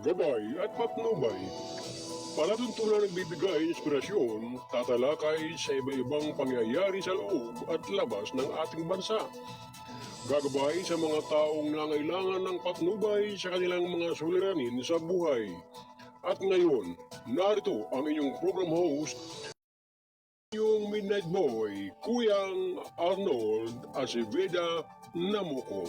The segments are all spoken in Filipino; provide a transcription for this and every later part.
Gabay at patnubay. Palatuntunan nagbibigay inspirasyon, tatalakay sa iba-ibang pangyayari sa loob at labas ng ating bansa. Gagabay sa mga taong nangailangan ng patnubay sa kanilang mga suliranin sa buhay. At ngayon, narito ang inyong program host, yung Midnight Boy, Kuyang Arnold Aceveda Namuko.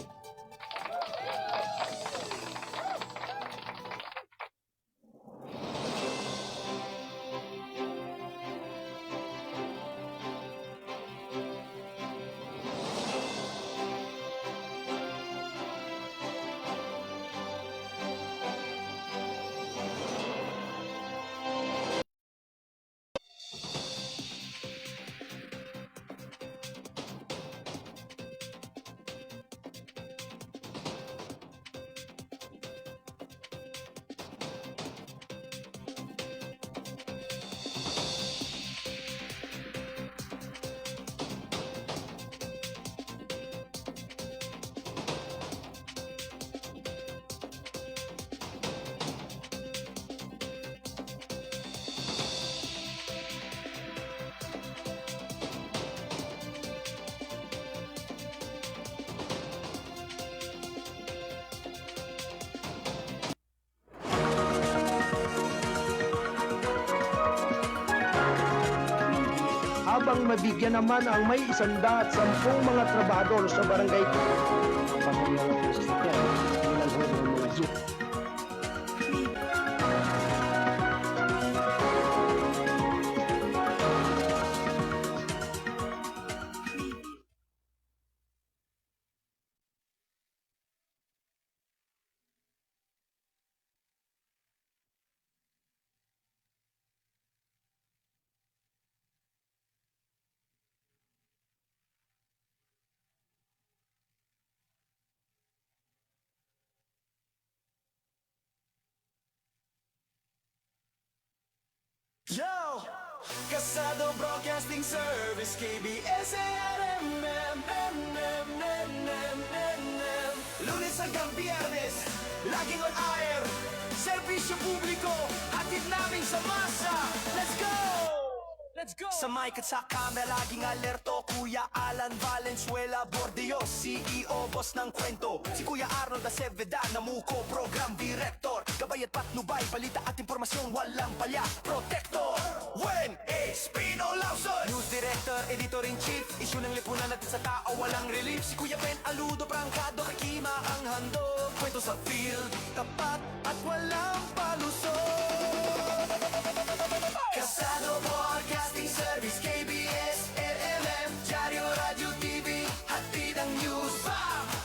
Habang mabigyan naman ang may 110 mga trabahador sa barangay. Yo! Kasado Broadcasting Service, KBS-AM, Lunes hanggang Biyernes, laging on air. Serbisyo publiko, hatid namin sa masa. Let's go! Let's go! Sa mic at sa camera, laging alerto. Kuya Alan Valenzuela Bordeos, CEO, boss ng kwento. Si Kuya Arnold Aceveda Namuko, program director. Gabay at patnubay, balita at impormasyon, walang palya, protector. When it's Pino Lawson, news director, editor-in-chief. Issue ng lipunan natin sa tao, walang relief. Si Kuya Ben Aludo, prangkado, kakima ang handog. Kwento sa field, tapat at walang palusot. Kasado Broadcasting Service, KBS, LLM, Diario, Radio, TV, hatid ang news.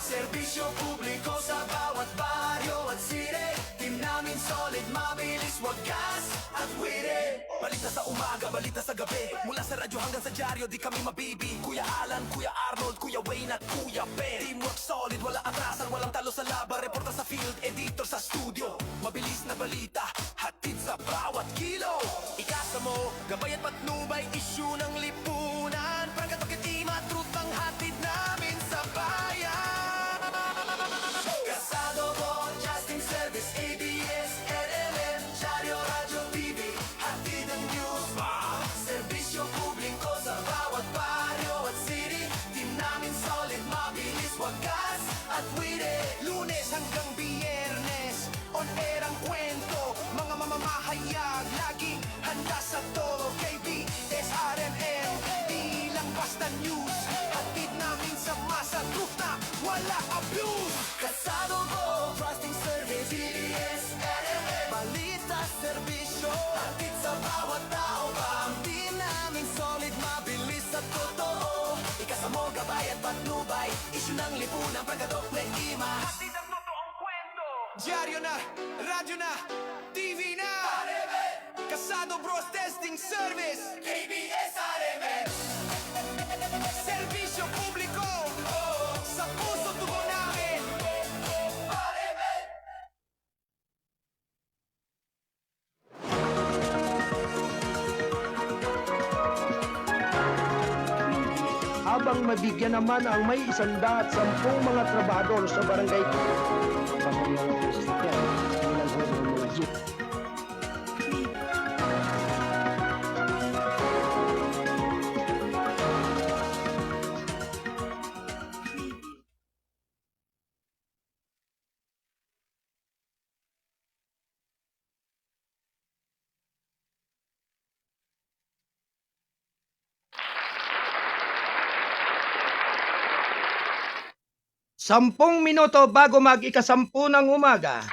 Serbisyo publiko sa bawat baryo at city. Team namin solid, mabilis, wagas at witty. Balita sa umaga, balita sa gabi. Mula sa radyo hanggang sa diaryo, di kami mabibi. Kuya Alan, Kuya Arnold, Kuya Wayne at Kuya Ben. Teamwork solid, wala atrasan, walang talo sa laban. Reporter sa field, editor sa studio. Mabilis na balita, hatid sa bawat kilo. Ikasa mo, gabay at patnubay, issue ng lipunan. Prangkat pakitima, truth ang hatid namin sa bayan. Kasado Broadcasting Service, ABS, LLM, Diario, Radio, TV, hatid ang news. Serbisyo publiko sa bawat baryo at city. Team namin solid, mabilis, wagas at witty. Lunes hanggang Biyernes, on air ang kwento. Mga mamamahayag, laging handa sa todo. KBSRMN, di lang basta news. Hatid namin sa masa, truth na wala abuse. Kasado ko, trusting service, CBS, RMN. Balita, serbisyo, hatid sa bawat tao. Ang team namin patnubay, isyu ng lipunan, pagkatok na ima. Hatid ang totoong kwento. Dyaryo na, radyo na, TV na. Kasado Bros Testing Service, KBS-RMN. Serbisyo publiko, sa puso tugon namin. Habang mabigyan naman ang may 110 mga trabahador sa barangay. Sampung minuto bago mag-ikasampu ng umaga.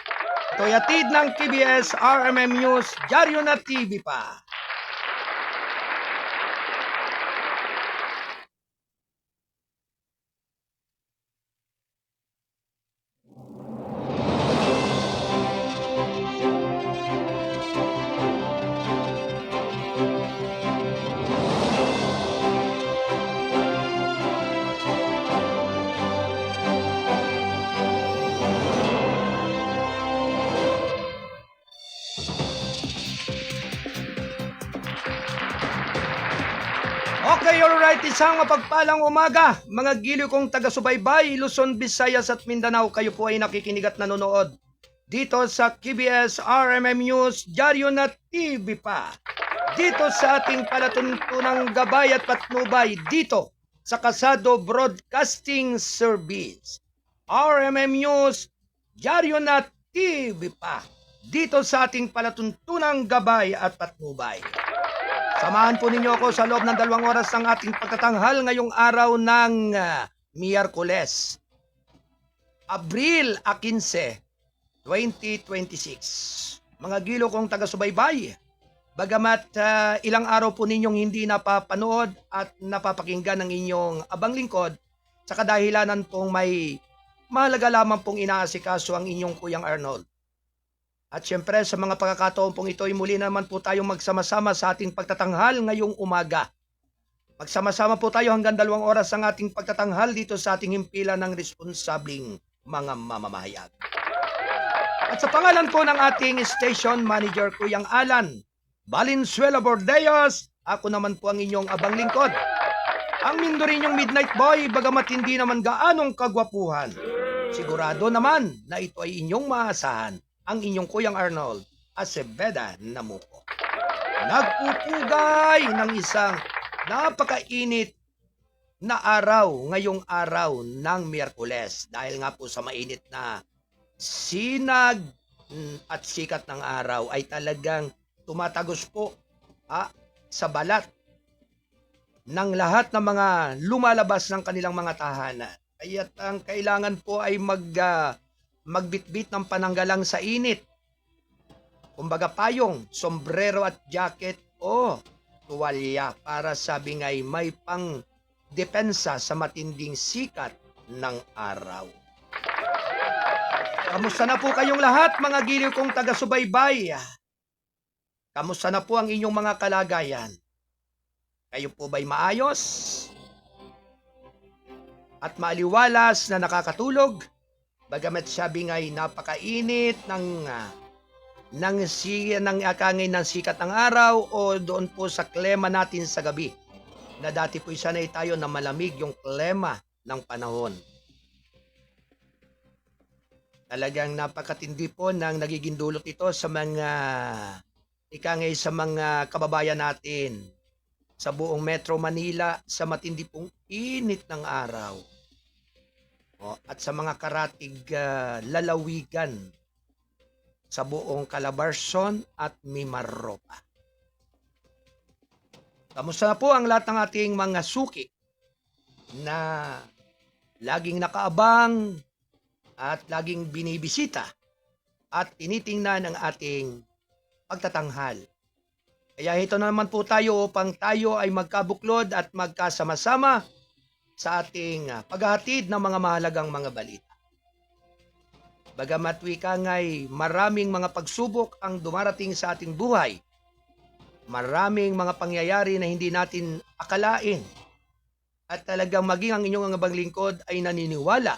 Ito'y hatid ng KBS RMM News, Dyaryo na TV pa. Okay, alright, isang mapagpalang umaga. Mga giliw kong taga-subaybay, Luzon, Visayas at Mindanao, kayo po ay nakikinig at nanonood dito sa KBS RMM News, Dyaryo na TV pa. Dito sa ating palatuntunang gabay at patnubay, dito sa Kasado Broadcasting Service. RMM News, Dyaryo na TV pa. Dito sa ating palatuntunang gabay at patnubay. Samahan po ninyo ako sa loob ng 2 oras ng ating pagtatanghal ngayong araw ng Miyerkules, Abril 15, 2026. Mga gilo kong taga-subaybay, bagamat ilang araw po ninyong hindi napapanood at napapakinggan ng inyong abang lingkod, sa kadahilanan pong may mahalaga lamang pong inaasikaso ang inyong Kuyang Arnold. At syempre sa mga pagkakataon pong ito ay muli naman po tayong magsama-sama sa ating pagtatanghal ngayong umaga. Magsama-sama po tayo hanggang 2 oras ang ating pagtatanghal dito sa ating himpilan ng responsabling mga mamamahayag. At sa pangalan po ng ating station manager Kuyang Alan Valenzuela Bordeos, ako naman po ang inyong abang lingkod. Ang Mindorinyong Midnight Boy, bagamat hindi naman gaanong kagwapuhan, sigurado naman na ito ay inyong maasahan. Ang inyong Kuyang Arnold Aceveda Namuco. Nagpupugay ng isang napakainit na araw ngayong araw ng Miyerkules. Dahil nga po sa mainit na sinag at sikat ng araw ay talagang tumatagos po sa balat ng lahat ng mga lumalabas ng kanilang mga tahanan. Kaya't ang kailangan po ay magbitbit ng pananggalang sa init. Kumbaga payong, sombrero at jacket o tuwalya para sabi nga'y may pang depensa sa matinding sikat ng araw. Kamusta na po kayong lahat mga giliw kong taga-subaybay? Kamusta na po ang inyong mga kalagayan? Kayo po ba'y maayos? At maaliwalas na nakakatulog? Bagamat sabi nga'y napakainit ng akangin ng sikat ng araw o doon po sa klema natin sa gabi. Na dati po sanay tayo na malamig yung klema ng panahon. Talagang napakatindi po ng nagiging dulot ito sa mga sa mga kababayan natin sa buong Metro Manila sa matindi pong init ng araw. At sa mga karatig lalawigan sa buong Calabarzon at Mimaropa. Kamusta na po ang lahat ng ating mga suki na laging nakaabang at laging binibisita at tinitingnan ang ating pagtatanghal. Kaya ito na naman po tayo upang tayo ay magkabuklod at magkasama-sama sa ating paghahatid ng mga mahalagang mga balita. Bagamat wika nga'y maraming mga pagsubok ang dumarating sa ating buhay, maraming mga pangyayari na hindi natin akalain, at talagang maging ang inyong abang lingkod ay naniniwala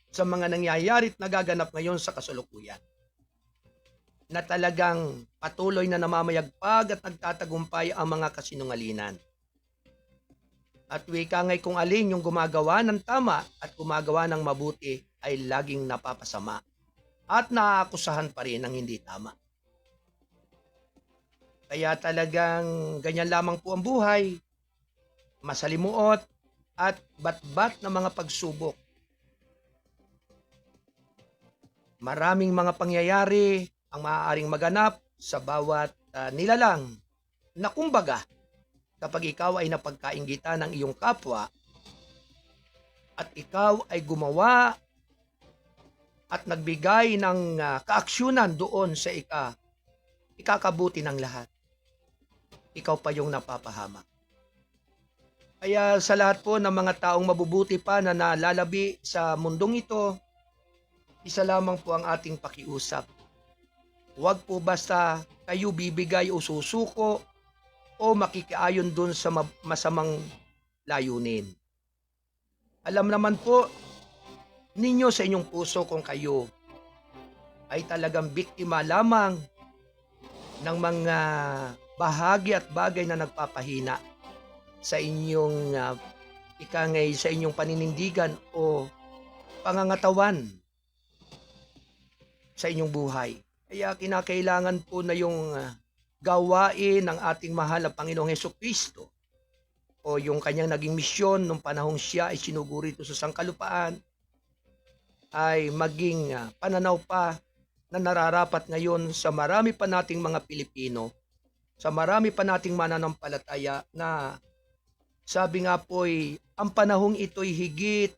sa mga nangyayari at nagaganap ngayon sa kasalukuyan, na talagang patuloy na namamayagpag at nagtatagumpay ang mga kasinungalingan. At wika nga'y kung alin yung gumagawa ng tama at gumagawa ng mabuti ay laging napapasama at naaakusahan pa rin ng hindi tama. Kaya talagang ganyan lamang po ang buhay, masalimuot at batbat na mga pagsubok. Maraming mga pangyayari ang maaaring maganap sa bawat nilalang na kumbaga kapag ikaw ay napagkainggitan ng iyong kapwa at ikaw ay gumawa at nagbigay ng kaaksyonan doon sa ikakabuti ng lahat, ikaw pa yung napapahamak. Kaya sa lahat po ng mga taong mabubuti pa na nalalabi sa mundong ito, isa lamang po ang ating pakiusap. Huwag po basta kayo bibigay o susuko o makikiayon dun sa masamang layunin. Alam naman po ninyo sa inyong puso kung kayo ay talagang biktima lamang ng mga bahagi at bagay na nagpapahina sa inyong sa inyong paninindigan o pangangatawan sa inyong buhay. Kaya kinakailangan po na yung gawain ng ating mahal na Panginoong Hesukristo o yung kanyang naging misyon nung panahong siya ay sinuguri ito sa sangkalupaan ay maging pananaw pa na nararapat ngayon sa marami pa nating mga Pilipino, sa marami pa nating mananampalataya na sabi nga po'y ang panahong ito'y higit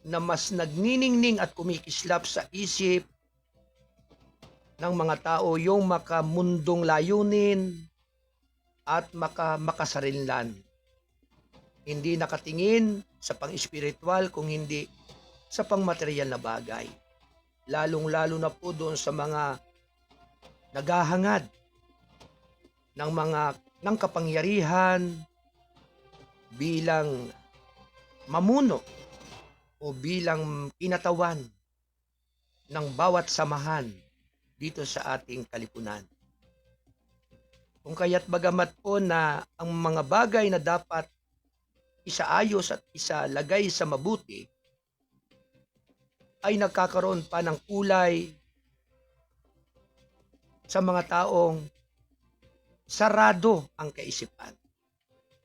na mas nagniningning at kumikislap sa isip ng mga tao yung makamundong layunin at makasarinlan. Hindi nakatingin sa pang-espiritual kung hindi sa pang-material na bagay. Lalong-lalo na po doon sa mga naghahangad ng kapangyarihan bilang mamuno o bilang kinatawan ng bawat samahan dito sa ating kalipunan. Kung kaya't bagamat po na ang mga bagay na dapat isaayos at isalagay sa mabuti ay nagkakaroon pa ng kulay sa mga taong sarado ang kaisipan.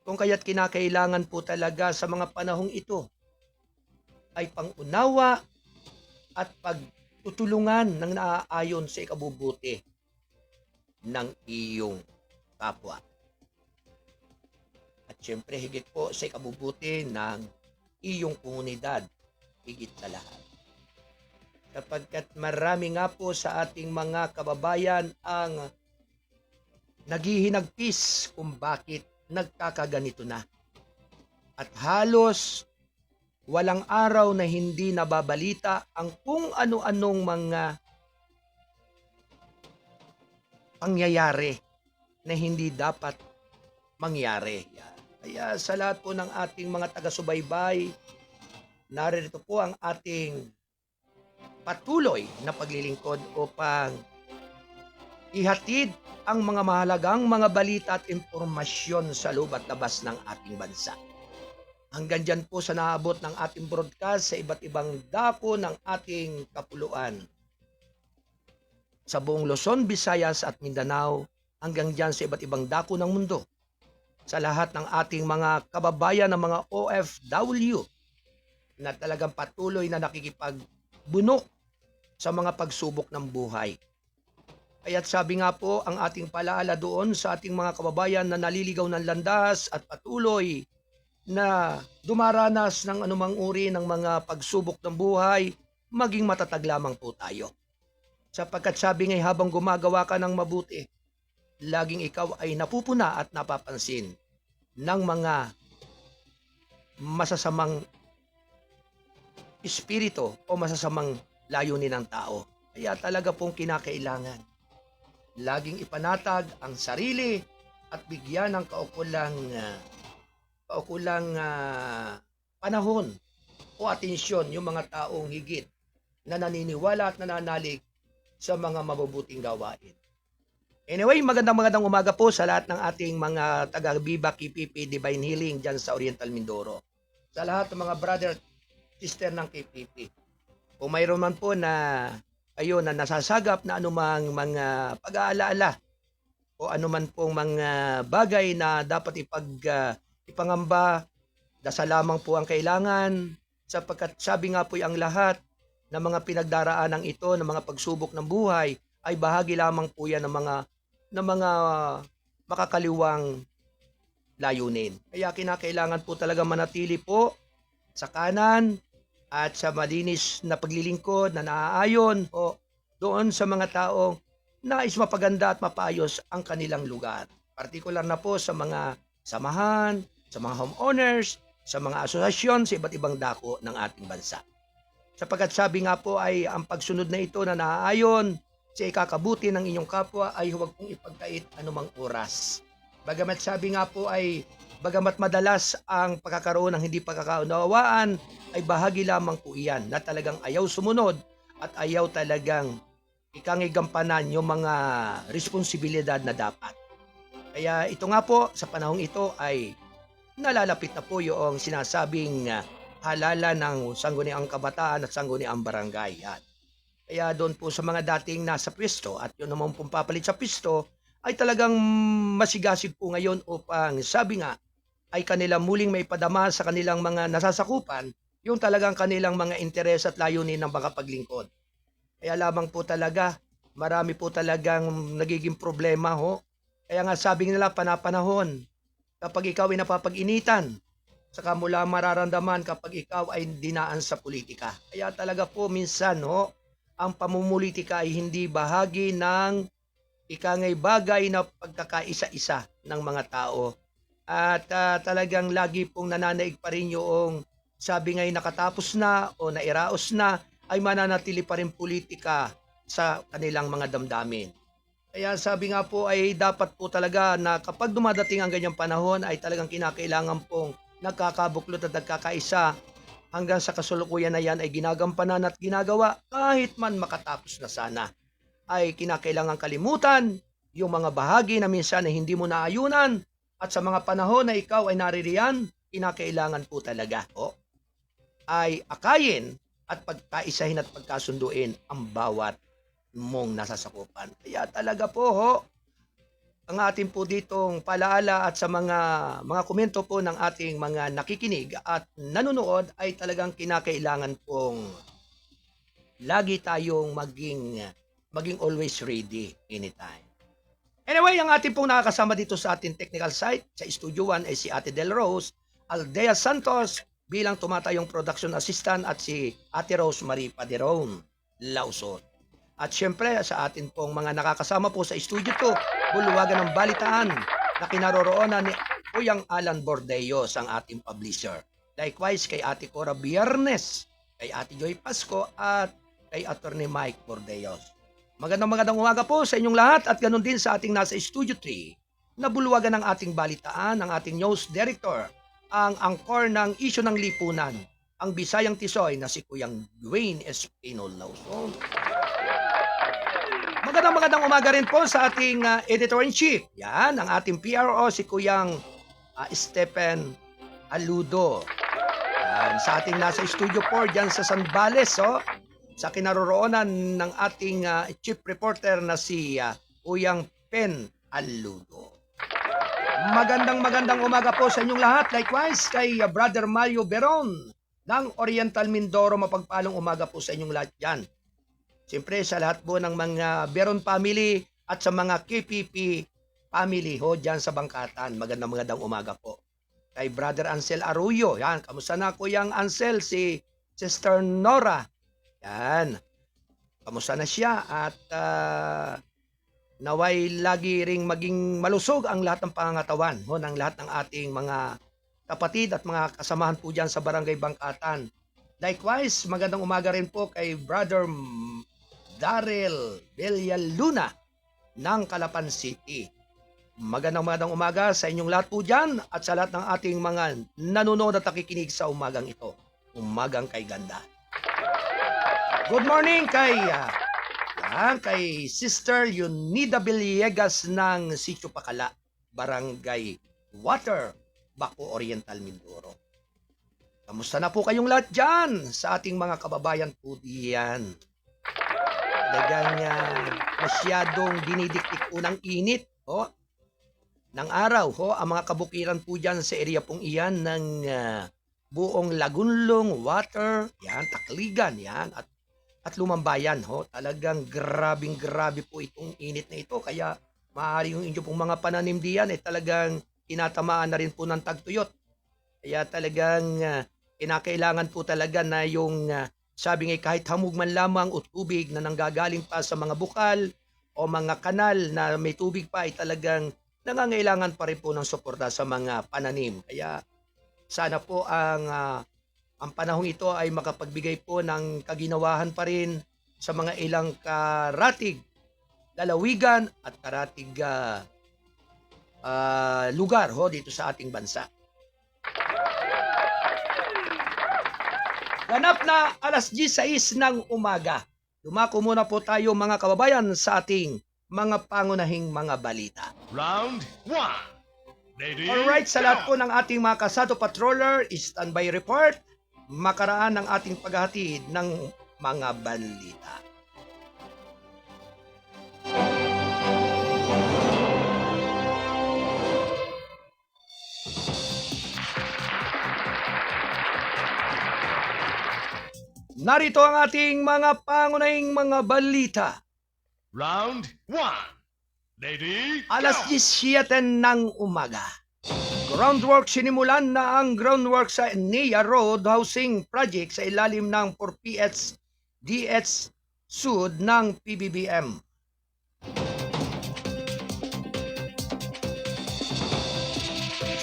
Kung kaya't kinakailangan po talaga sa mga panahong ito ay pangunawa at pagtutulungan ng naaayon sa ikabubuti ng iyong kapwa. At syempre higit po sa ikabubuti ng iyong komunidad, higit sa lahat. Kapagkat marami nga po sa ating mga kababayan ang naghihinagpis kung bakit nagkakaganito na. At halos walang araw na hindi nababalita ang kung ano-anong mga pangyayari na hindi dapat mangyari. Kaya sa lahat po ng ating mga taga-subaybay, narito po ang ating patuloy na paglilingkod upang ihatid ang mga mahalagang mga balita at impormasyon sa loob at labas ng ating bansa. Hanggang dyan po sa naabot ng ating broadcast sa iba't ibang dako ng ating kapuluan. Sa buong Luzon, Visayas at Mindanao, hanggang dyan sa iba't ibang dako ng mundo. Sa lahat ng ating mga kababayan ng mga OFW na talagang patuloy na nakikipagbunok sa mga pagsubok ng buhay. Kaya't sabi nga po ang ating palaala doon sa ating mga kababayan na naliligaw ng landas at patuloy na dumaranas ng anumang uri ng mga pagsubok ng buhay, maging matatag lamang po tayo. Sapagkat sabi nga habang gumagawa ka ng mabuti, laging ikaw ay napupuna at napapansin ng mga masasamang espiritu o masasamang layunin ng tao. Kaya talaga pong kinakailangan laging ipanatag ang sarili at bigyan ng kaukulang panahon o atensyon yung mga taong higit na naniniwala at nananalig sa mga mabubuting gawain. Anyway, magandang umaga po sa lahat ng ating mga taga-Viva KPP Divine Healing dyan sa Oriental Mindoro. Sa lahat ng mga brother at sister ng KPP. Kung mayroon man po na na nasasagap na anumang mga pag-aalaala o anuman pong mga bagay na dapat ipangamba, dasal lamang po ang kailangan sapagkat sabi nga po ang lahat ng mga pinagdaraanan ito, ng mga pagsubok ng buhay ay bahagi lamang po yan ng mga makakaliwang layunin. Kaya kinakailangan po talaga manatili po sa kanan at sa malinis na paglilingkod na naaayon o doon sa mga taong nais mapaganda at mapaayos ang kanilang lugar. Partikular na po sa mga samahan, sa mga homeowners, sa mga asosasyon sa iba't ibang dako ng ating bansa. Sapagkat sabi nga po ay ang pagsunod na ito na naaayon sa ikakabuti ng inyong kapwa ay huwag pong ipagkait anumang oras. Bagamat sabi nga po ay bagamat madalas ang pagkakaroon ng hindi pagkakaunawaan ay bahagi lamang po iyan na talagang ayaw sumunod at ayaw talagang ikangigampanan yung mga responsibilidad na dapat. Kaya ito nga po sa panahong ito ay nalalapit na po yung sinasabing halala ng sangguniang kabataan at sangguniang barangay. Yan. Kaya doon po sa mga dating nasa pwesto at yun naman pong papalit sa pwesto ay talagang masigasig po ngayon upang sabi nga ay kanilang muling may padama sa kanilang mga nasasakupan yung talagang kanilang mga interes at layunin ng mga paglingkod. Kaya lamang po talaga, marami po talagang nagiging problema ho. Kaya nga sabi nila panapanahon, kapag ikaw ay napapag-initan, saka mula mararamdaman kapag ikaw ay dinaan sa politika. Kaya talaga po minsan ho, ang pamumulitika ay hindi bahagi ng ikangay bagay na pagkakaisa-isa ng mga tao. At talagang lagi pong nananaig pa rin yung sabi ngay nakatapos na o nairaos na ay mananatili pa rin politika sa kanilang mga damdamin. Kaya sabi nga po ay dapat po talaga na kapag dumadating ang ganyang panahon ay talagang kinakailangan pong nagkakabuklot at nagkakaisa hanggang sa kasulukuyan na yan ay ginagampanan at ginagawa kahit man makatapos na sana. Ay kinakailangan kalimutan yung mga bahagi na minsan ay hindi mo naayunan at sa mga panahon na ikaw ay naririyan, kinakailangan po talaga ay akayin at pagkaisahin at pagkasunduin ang bawat mong nasasakupan. Kaya talaga po ang ating po ditong palaala at sa mga komento po ng ating mga nakikinig at nanonood ay talagang kinakailangan pong lagi tayong maging always ready anytime. Anyway, ang ating pong nakakasama dito sa ating technical site sa Studio 1 ay si Ate Del Rose Aldea Santos bilang tumatayong production assistant at si Ate Rosemary Paderon Lausot. At syempre sa atin pong mga nakakasama po sa Studio 2, buluwagan ng balitaan na kinaroroonan ni Kuyang Alan Bordeos ang ating publisher. Likewise kay Ate Cora Biernes, kay Ate Joy Pasco at kay Attorney Mike Bordeos. Magandang umaga po sa inyong lahat at ganun din sa ating nasa Studio 3 na buluwagan ng ating balitaan, ng ating news director, ang angkor ng isyu ng lipunan, ang Bisayang Tisoy na si Kuyang Dwayne Espino Lauson. Magandang umaga rin po sa ating editor-in-chief. Yan, ang ating PRO si Kuyang Stephen Aludo. Yan, sa ating nasa Studio 4 dyan sa Zambales, sa kinaroroonan ng ating chief reporter na si Kuyang Pen Aludo. Magandang umaga po sa inyong lahat. Likewise kay Brother Mario Beron ng Oriental Mindoro. Mapagpalang umaga po sa inyong lahat yan. Siyempre sa lahat po ng mga Beron family at sa mga KPP family dyan sa Bangkatan. Magandang umaga po. Kay Brother Ansel Arroyo. Yan, kamusta na Kuyang Ansel? Si Sister Nora. Yan. Kamusta na siya at naway lagi ring maging malusog ang lahat ng pangangatawan ng lahat ng ating mga kapatid at mga kasamahan po dyan sa Barangay Bangkatan. Likewise, magandang umaga rin po kay Brother Daryl Villaluna ng Calapan City. Magandang umaga sa inyong lahat po dyan at sa lahat ng ating mga nanonood at nakikinig sa umagang ito. Umagang kay ganda. Good morning kay Sister Yunida Villegas ng Sitio Pakala, Barangay Water, Baco Oriental, Mindoro. Kamusta na po kayong lahat dyan sa ating mga kababayan po diyan? Talagang masyadong dinidiktik po ng init ng araw. Ang mga kabukiran po dyan sa area pong iyan ng buong Lagunlong, Water, yan, Takligan, yan, at Lumambayan. Talagang grabe po itong init na ito. Kaya maaari yung inyo pong mga pananim diyan talagang tinatamaan na rin po ng tagtuyot. Kaya talagang kinakailangan po talaga na yung sabi nga kahit hamog man lamang o tubig na nanggagaling pa sa mga bukal o mga kanal na may tubig pa ay talagang nangangailangan pa rin po ng suporta sa mga pananim. Kaya sana po ang panahong ito ay makapagbigay po ng kaginawahan pa rin sa mga ilang karatig, lalawigan at karatig lugar dito sa ating bansa. Ganap na alas 16 ng umaga. Dumako muna po tayo mga kababayan sa ating mga pangunahing mga balita. Round 1. Lady, Alright, sa lahat po ng ating mga kasado patroller, standby report, makaraan ng ating paghahatid ng mga balita. Narito ang ating mga pangunahing mga balita. Round 1. Lady, Alas 17 ng umaga. Groundwork, sinimulan na ang groundwork sa NIA Road Housing Project sa ilalim ng 4PH DH Sud ng PBBM.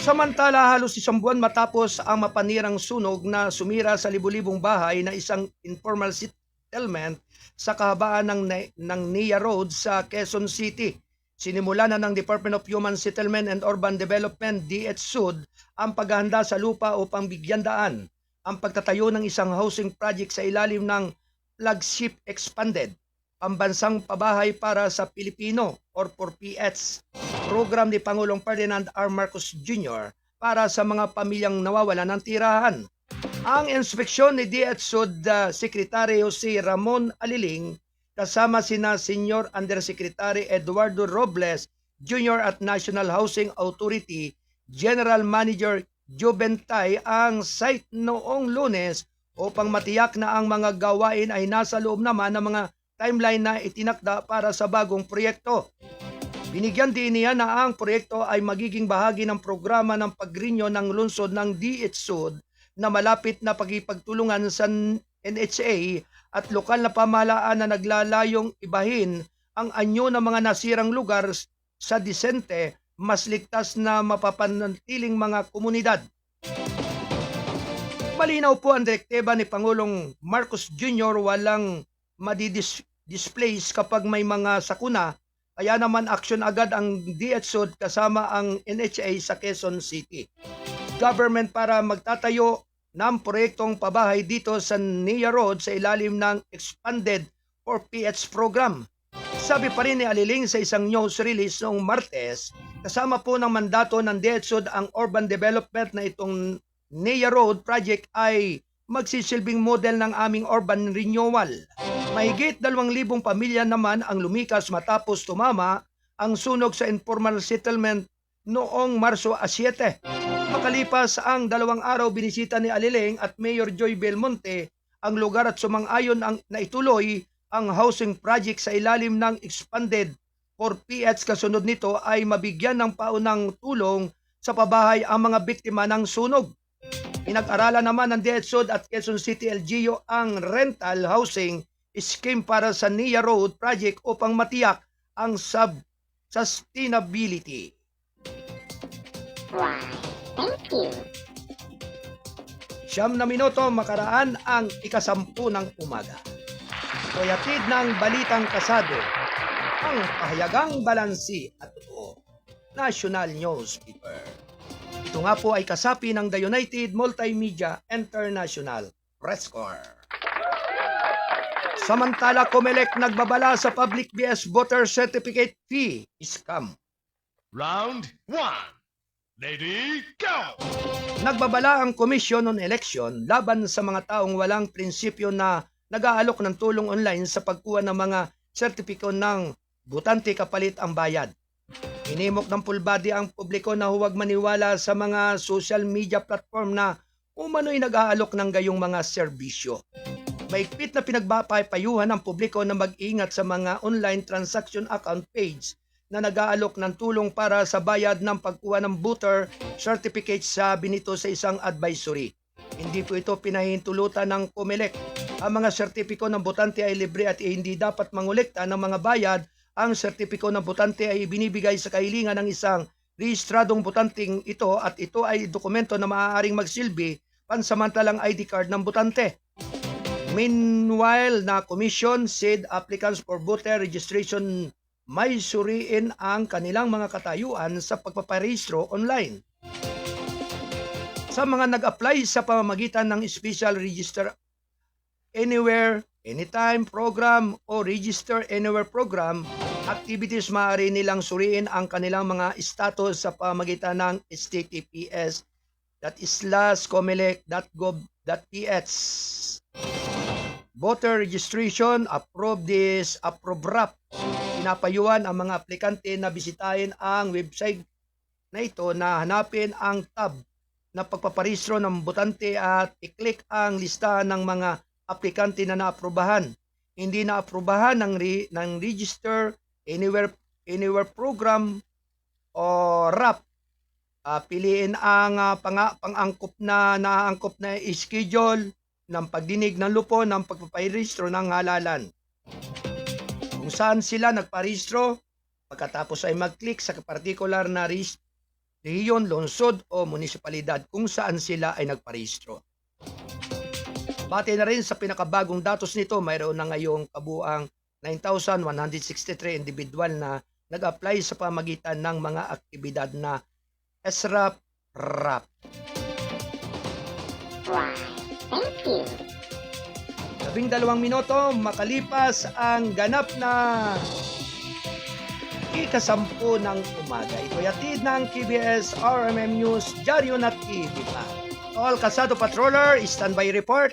Samantala, halos isang buwan matapos ang mapanirang sunog na sumira sa libu-libong bahay na isang informal settlement sa kahabaan ng NIA Road sa Quezon City. Sinimula na ng Department of Human Settlement and Urban Development DH Sud ang paghahanda sa lupa upang bigyan daan ang pagtatayo ng isang housing project sa ilalim ng Flagship Expanded, Pambansang Pabahay para sa Pilipino or 4PH, program ni Pangulong Ferdinand R. Marcos Jr. para sa mga pamilyang nawawalan ng tirahan. Ang inspeksyon ni DH Sud Secretary Jose Ramon Aliling kasama sina Senior Undersecretary Eduardo Robles Jr. at National Housing Authority General Manager Jubentay ang site noong Lunes upang matiyak na ang mga gawain ay nasa loob naman ng mga timeline na itinakda para sa bagong proyekto. Binigyan din niya na ang proyekto ay magiging bahagi ng programa ng pagrinyo ng lungsod ng DH Sud na malapit na pagipagtulungan sa NHA at lokal na pamahalaan na naglalayong ibahin ang anyo ng mga nasirang lugar sa disente, mas ligtas na mapapanatiling mga komunidad. Malinaw po ang direktiba ni Pangulong Marcos Jr. walang madidisplace kapag may mga sakuna, kaya naman aksyon agad ang DH Sud kasama ang NHA sa Quezon City Government para magtatayo ng proyektong pabahay dito sa NIA Road sa ilalim ng Expanded 4PH program. Sabi pa rin ni Aliling sa isang news release noong Martes, kasama po ng mandato ng DH Sud ang urban development na itong NIA Road project ay magsisilbing model ng aming urban renewal. Mahigit 2,000 pamilya naman ang lumikas matapos tumama ang sunog sa informal settlement noong Marso 7. Makalipas ang 2 araw, binisita ni Aliling at Mayor Joy Belmonte ang lugar at sumang-ayon na ituloy ang housing project sa ilalim ng Expanded 4PH. Kasunod nito ay mabigyan ng paunang tulong sa pabahay ang mga biktima ng sunog. Pinag-aralan naman ng DH Sud at Quezon City LGU ang rental housing scheme para sa NIA Road project upang matiyak ang sustainability. Wow, thank you. Siyam na minuto makaraan ang ikasampu ng umaga. Kuyatid ng balitang kasado, ang pahayagang balansi at totoo. National Newspaper. Ito nga po ay kasapi ng The United Multimedia International Press Corps. Samantala, COMELEC nagbabala sa public BS voter certificate fee scam. Round 1. Lady, go! Nagbabala ang Commission on Election laban sa mga taong walang prinsipyo na nag-aalok ng tulong online sa pagkuha ng mga sertipiko ng butante kapalit ang bayad. Hinimok ng full body ang publiko na huwag maniwala sa mga social media platform na umano'y nag-aalok ng gayong mga serbisyo. Maigpit na pinagbapayuhan ng publiko na mag-ingat sa mga online transaction account page na nag-aalok ng tulong para sa bayad ng pagkuha ng voter certificate, sabi nito sa isang advisory. Hindi po ito pinahintulutan ng COMELEC. Ang mga sertipiko ng botante ay libre at hindi dapat mangolekta ng mga bayad. Ang sertipiko ng botante ay binibigay sa kahilingan ng isang rehistradong botanting ito at ito ay dokumento na maaaring magsilbi pansamantalang ID card ng botante. Meanwhile, na commission said applicants for voter registration may suriin ang kanilang mga katayuan sa pagpaparehistro online. Sa mga nag-apply sa pamamagitan ng Special Register Anywhere, Anytime program o Register Anywhere program, activities maaari nilang suriin ang kanilang mga status sa pamamagitan ng https://comelec.gov.ph. Voter registration, approve this, approve wrap. Pinapayuhan ang mga aplikante na bisitahin ang website na ito na hanapin ang tab na pagpaparehistro ng botante at i-click ang listahan ng mga aplikante na naaprubahan. Hindi naaprubahan ng Register Anywhere program o RAP. Piliin ang pang-angkop na naaangkop na schedule ng pagdinig ng lupo ng pagpaparehistro ng halalan. Kung saan sila nagparehistro, pagkatapos ay mag-click sa particular na rehiyon, lungsod o munisipalidad kung saan sila ay nagparehistro. Bate na rin sa pinakabagong datos nito, mayroon na ngayong kabuang 9,163 individual na nag-apply sa pamagitan ng mga aktibidad na SRAP-RAP. Thank you. 12 minuto makalipas ang ganap na ikasampu ng umaga. Ito'y hatid ng KBS RMM News, Dyaryo na TV pa. All Kasado Patroller, standby report,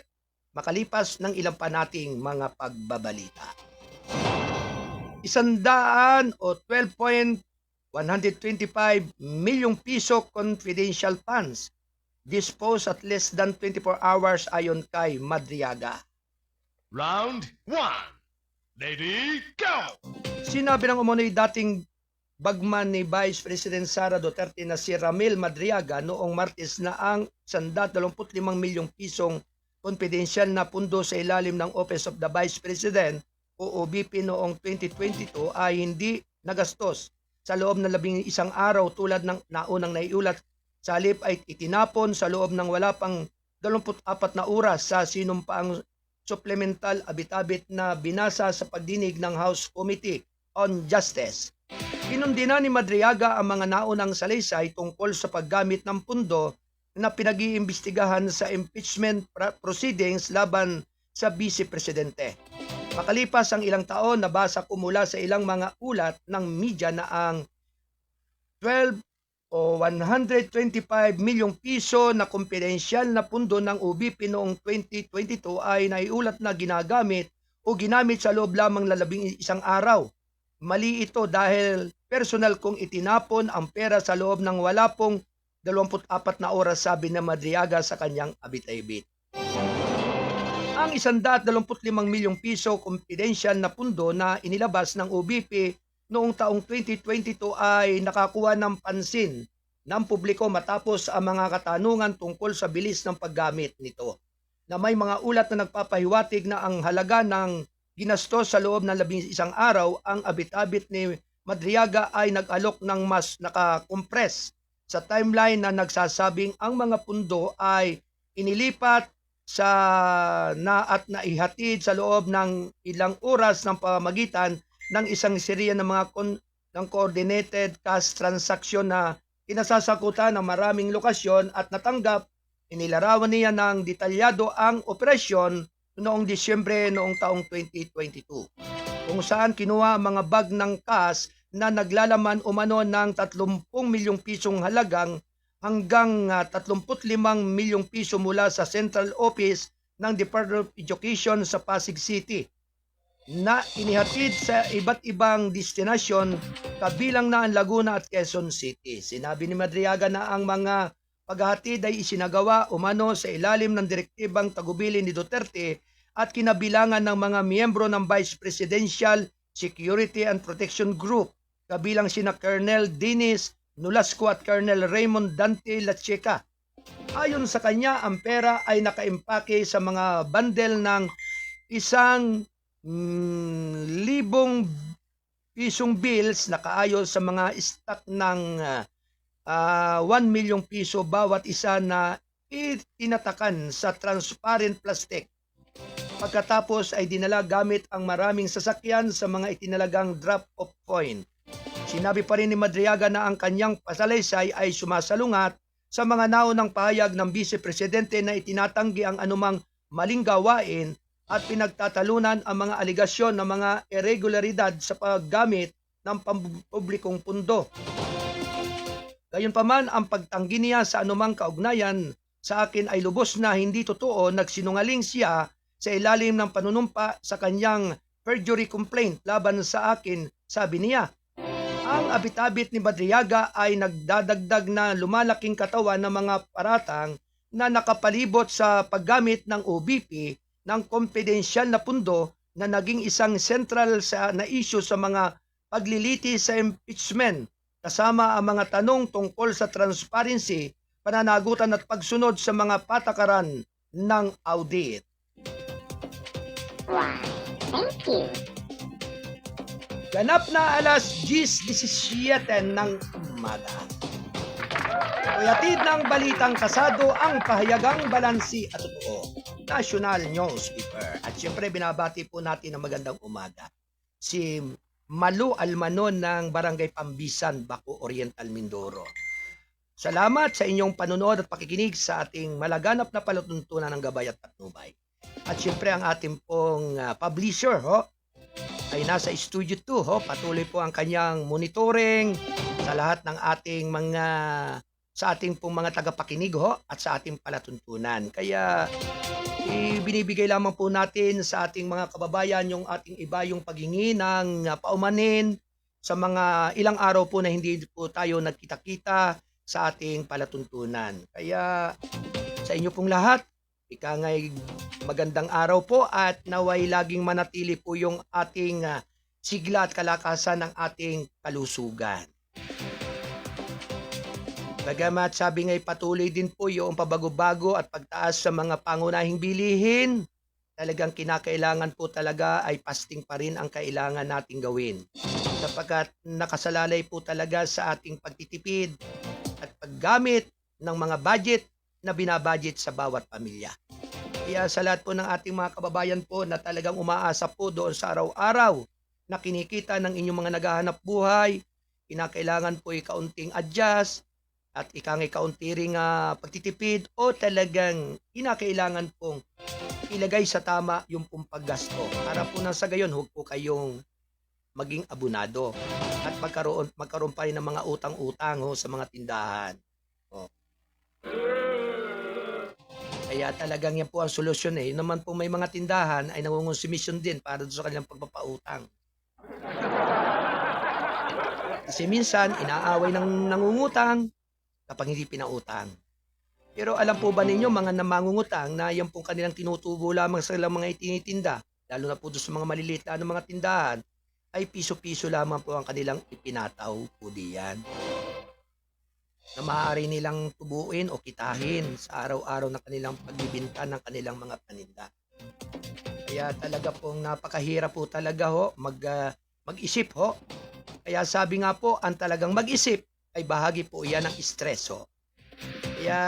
makalipas ng ilang pa nating mga pagbabalita. 100 o 12.125 milyong piso confidential funds disposed at less than 24 hours ayon kay Madriaga. Round 1. Lady, go! Sinabi ng umunoy dating bagman ni Vice President Sara Duterte na si Ramil Madriaga noong Martes na ang 125 milyong pisong confidential na pundo sa ilalim ng Office of the Vice President o OVP noong 2022 ay hindi nagastos sa loob ng 11 araw tulad ng naunang naiulat. Sa halip ay itinapon sa loob ng wala pang 24 na oras sa sinumpaang supplemental abit-abit na binasa sa pagdinig ng House Committee on Justice. Kinundina ni Madriaga ang mga naunang salaysay tungkol sa paggamit ng pundo na pinag-iimbestigahan sa impeachment proceedings laban sa Vice Presidente. Makalipas ang ilang taon, nabasa ko mula sa ilang mga ulat ng media na ang 12 o 125 milyong piso na kumpidensyal na pundo ng OVP noong 2022 ay naiulat na ginagamit o ginamit sa loob lamang ng 11 araw. Mali ito dahil personal kong itinapon ang pera sa loob ng wala pong 24 na oras, sabi na Madriaga sa kanyang abit-abit. Ang 125 milyong piso confidential na pundo na inilabas ng OVP noong taong 2022 ay nakakuha ng pansin ng publiko matapos ang mga katanungan tungkol sa bilis ng paggamit nito. Na may mga ulat na nagpapahiwatig na ang halaga ng ginastos sa loob ng 11 araw, ang abit-abit ni Madriaga ay nag-alok ng mas nakakompress sa timeline na nagsasabing ang mga pundo ay inilipat at naihatid sa loob ng ilang oras ng pamamagitan ng isang serya ng mga ng coordinated cash transaction na kinasasakutan ng maraming lokasyon at natanggap. Inilarawan niya ng detalyado ang operasyon noong Disyembre noong taong 2022 kung saan kinuha ang mga bag ng cash na naglalaman umano ng 30 milyong pisong halagang hanggang 35 milyong piso mula sa Central Office ng Department of Education sa Pasig City na inihatid sa iba't ibang destinasyon kabilang na ang Laguna at Quezon City. Sinabi ni Madriaga na ang mga paghahatid ay isinagawa umano sa ilalim ng direktibang tagubilin ni Duterte at kinabilangan ng mga miyembro ng Vice Presidential Security and Protection Group kabilang sina Colonel Dennis Nolasco at Colonel Raymond Dante Lacheca. Ayon sa kanya, ang pera ay nakaimpake sa mga bundle ng 1,000 pisong bills na kaayos sa mga stock ng 1 milyong piso bawat isa na itinatakan sa transparent plastic. Pagkatapos ay dinala gamit ang maraming sasakyan sa mga itinalagang drop-off point. Sinabi pa rin ni Madriaga na ang kanyang pasalaysay ay sumasalungat sa mga naunang pahayag ng Vice Presidente na itinatanggi ang anumang maling gawain at pinagtatalunan ang mga aligasyon ng mga irregularidad sa paggamit ng pampublikong pundo. Gayunpaman, ang pagtanggi niya sa anumang kaugnayan sa akin ay lubos na hindi totoo. Nagsinungaling siya sa ilalim ng panunumpa sa kanyang perjury complaint laban sa akin, sabi niya. Ang abit-abit ni Madriaga ay nagdadagdag na lumalaking katawan ng mga paratang na nakapalibot sa paggamit ng OBP ng kompedensyal na pundo na naging isang sentral na issue sa mga pagliliti sa impeachment, kasama ang mga tanong tungkol sa transparency, pananagutan at pagsunod sa mga patakaran ng audit. Thank you. Ganap na alas 10:17 ng umaga. Uyatid ng balitang kasado ang pahayagang balansi at totoo. National Newspaper. At syempre binabati po natin ng magandang umaga si Malu Almanon ng Barangay Pambisan, Baco Oriental, Mindoro. Salamat sa inyong panonood at pakikinig sa ating malaganap na palatuntunan ng Gabay at Patnubay. At syempre ang ating pong publisher ay nasa Studio 2 patuloy po ang kanyang monitoring sa lahat ng ating sa ating pong mga tagapakinig at sa ating palatuntunan. Kaya binibigay lamang po natin sa ating mga kababayan yung ating iba yung paghingi ng paumanin sa mga ilang araw po na hindi po tayo nagkita-kita sa ating palatuntunan. Kaya sa inyo pong lahat, ikangay magandang araw po at naway laging manatili po yung ating sigla at kalakasan ng ating kalusugan. Bagamat sabi nga'y patuloy din po yung pabago-bago at pagtaas sa mga pangunahing bilihin, talagang kinakailangan po talaga ay fasting pa rin ang kailangan nating gawin. Sapagkat nakasalalay po talaga sa ating pagtitipid at paggamit ng mga budget na binabudget sa bawat pamilya. Kaya sa lahat po ng ating mga kababayan po na talagang umaasa po doon sa araw-araw na kinikita ng inyong mga naghahanap buhay, kinakailangan po kaunting adjust at ikangay kaunti ring pagtitipid o talagang kinakailangan pong ilagay sa tama yung pong paggasto. Para po nang sa gayon, huwag po kayong maging abunado at magkaroon pa rin ng mga utang-utang sa mga tindahan. Kaya talagang yan po ang solusyon Yun naman po may mga tindahan ay nangungonsumisyon din para sa kanilang pagpapautang. Kasi minsan, inaaway ng nangungutang kapag hindi pinautang. Pero alam po ba ninyo mga namangungutang na yan pong kanilang tinutubo lamang sa ilang mga itinitinda, lalo na po doon sa mga maliliit na mga tindahan, ay piso-piso lamang po ang kanilang ipinataw po diyan. Na maaari nilang tubuin o kitahin sa araw-araw na kanilang pagbibinta ng kanilang mga paninda. Kaya talaga pong napakahirap po talaga mag-isip Kaya sabi nga po, ang talagang mag-isip ay bahagi po yan ng stress Kaya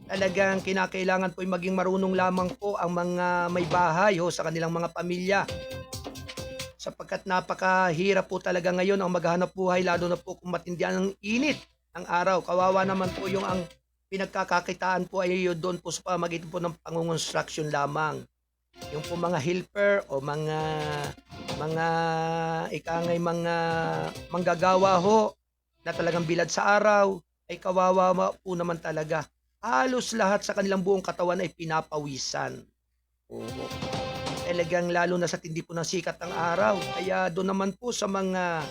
talagang kinakailangan po ay maging marunong lamang po ang mga may bahay sa kanilang mga pamilya. Sapagkat napakahirap po talaga ngayon ang maghanap buhay, lalo na po kung matindi ang init ng araw. Kawawa naman po yung ang pinagkakakitaan po ay doon po sa pamagitan po ng pangungonstruction lamang. Yung po mga helper o mga ikangay mga manggagawa na talagang bilad sa araw, ay kawawa po naman talaga. Halos lahat sa kanilang buong katawan ay pinapawisan. Oo. Talagang lalo na sa tindi po ng sikat ng araw. Kaya doon naman po sa mga,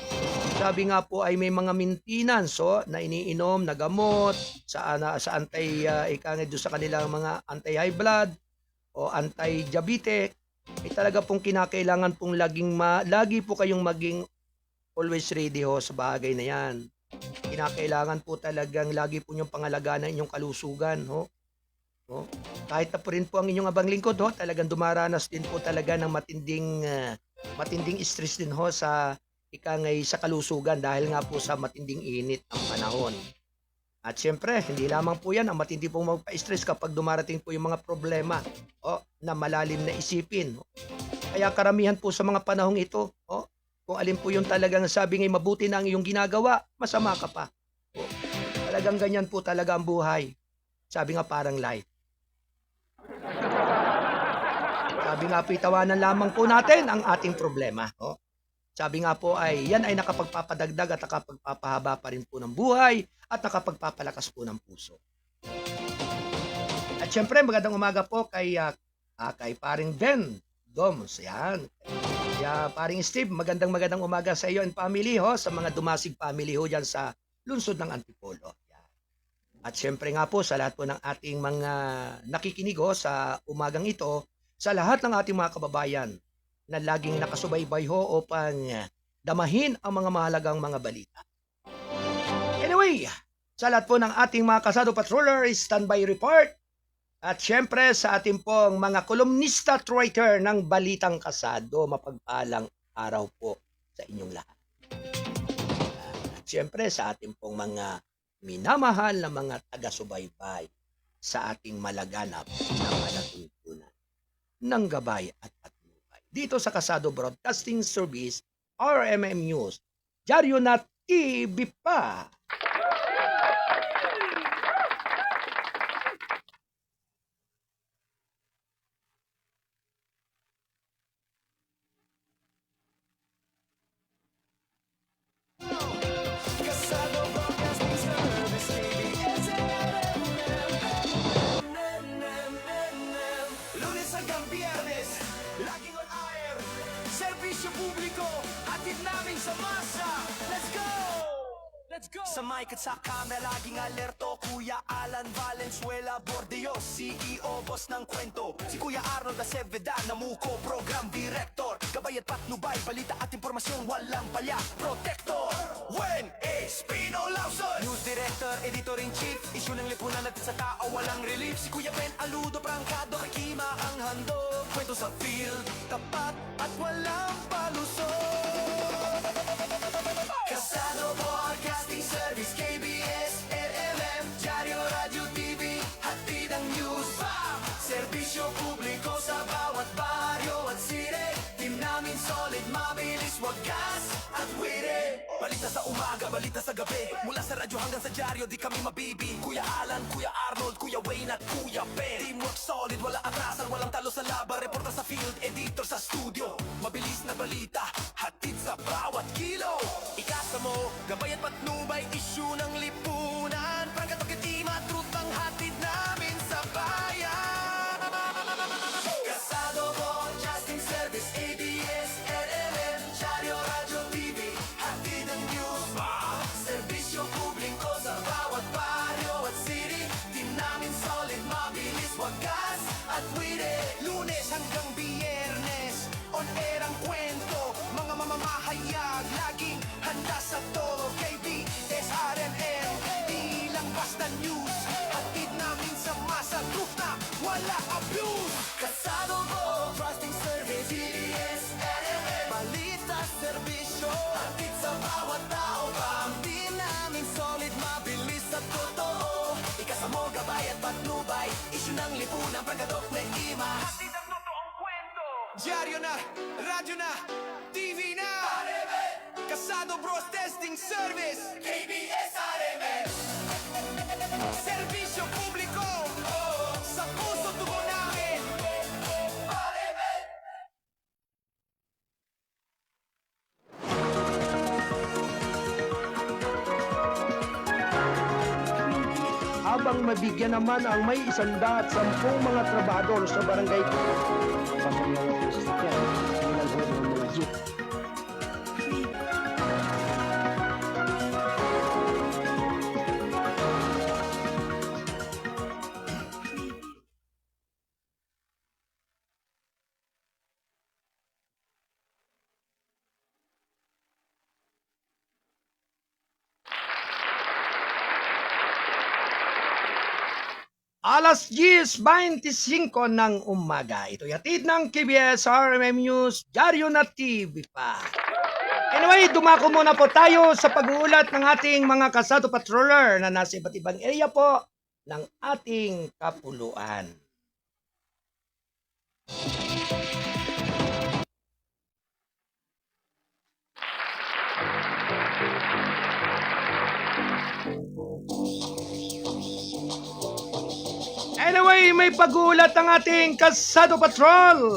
sabi nga po ay may mga maintenance na iniinom na gamot sa doon sa kanilang mga anti-high blood o anti-diabetic, ay talaga pong kinakailangan pong lagi po kayong maging always ready sa bagay na yan. Kinakailangan po talagang lagi po niyong pangalagaan ang inyong kalusugan. Kahit na po rin po ang inyong abang lingkod, talagang dumaranas din po talaga ng matinding stress din sa sa kalusugan dahil nga po sa matinding init ang panahon. At syempre, hindi lamang po yan ang matindi pong magpa-stress kapag dumarating po yung mga problema na malalim na isipin. Kaya karamihan po sa mga panahong ito, kung alin po yung talagang sabi ngay mabuti na ang iyong ginagawa, masama ka pa. Talagang ganyan po talaga ang buhay. Sabi nga parang life. Sabi nga po, itawanan lamang po natin ang ating problema. Sabi nga po ay yan ay nakapagpapadagdag at nakapagpapahaba pa rin po ng buhay at nakapagpapalakas po ng puso. At syempre, magandang umaga po kay paring Ben Doms. Yan. Kaya paring Steve, magandang umaga sa iyo and family sa mga Dumasig family dyan sa lungsod ng Antipolo. Yan. At syempre nga po sa lahat po ng ating mga nakikinig sa umagang ito, sa lahat ng ating mga kababayan na laging nakasubaybay upang damahin ang mga mahalagang mga balita. Anyway, sa lahat po ng ating mga Kasado Patroller, standby report. At syempre sa ating pong mga kolumnista at writer ng Balitang Kasado, mapagpalang araw po sa inyong lahat. At syempre sa ating pong mga minamahal na mga taga-subaybay sa ating malaganap na palatuntunan ng gabay at patnubay. Dito sa Kasado Broadcasting Service, RMM News, Dyaryo na TV pa. Kasado Broadcasting Service, Lunes hanggang Biyernes, laging on air. Serbisyo publiko, hatid namin sa masa. Let's go! Let's go! Sa mic at sa camera, laging alerto. Kuya Alan Valenzuela Bordeos, CEO, boss ng kwento. Si Kuya Arnold Aceveda, Namuko, program director. Gabay at patnubay, balita at impormasyon, walang palya. Protector, when is Pino Lawson? News director, editor-in-chief. Issue ng lipunan natin sa tao, walang relief. Si Kuya Ben Aludo, prangkado, kay Kima ang handog. Kwento sa field, tapat at walang palusot. Kasado Broadcasting Service, KBS, RMM, Dyaryo Radio TV, hatid ang news. Serbisyo publiko sa bawat baryo at city. Team namin solid, mabilis, wagas at witty. Balita sa umaga, balita sa gabi. Mula sa radyo hanggang sa dyaryo, di kami mabibi. Kuya Alan, Kuya Arnold, Kuya Wayne at Kuya Ben. Teamwork solid, wala atrasan, walang talo sa laban. Reporter sa field, editor sa studio. Mabilis na balita, hatid sa bawat kilo. Ikasa mo, gabay at patnubay, issue ng lipunan. Prangkat o kitima, truth ang hatid namin sa bayan. Kasado Broadcasting Service, ABS, RMM, Dyaryo Radio TV, hatid ang news. Serbisyo publiko sa bawat baryo at city. Team namin solid, mabilis, wagas at witty. Lunes hanggang Biyernes, on air ang kwento. Mga mamamahayag, laging handa sa todo. KBS, RMM, di lang basta news. Hatid namin sa masa, truth na wala abuse. Kasado Broadcasting Service, CBS, RMM, balita, serbisyo, hatid sa bawat tao. Team namin solid, mabilis at totoo. Ikasa mo, gabay subaybay at patnubay, isyu ng lipunan, pagkatok na imas. Hatid ang totoong kwento. Dyaryo na, radyo na, TV na. Kasado Bros Testing Service, KBS-RMN. Serbisyo publiko, sa puso tugon namin. Habang mabigyan naman ang may 110 mga trabahador sa barangay Alas 10:25 ng umaga. Ito yatid ng KBS RMM News, Dyaryo na TV pa. Anyway, dumako muna po tayo sa pag-uulat ng ating mga kasado patroller na nasa iba't ibang area po ng ating kapuluan. Anyway, may pag-uulat ng ating Kasado Patrol.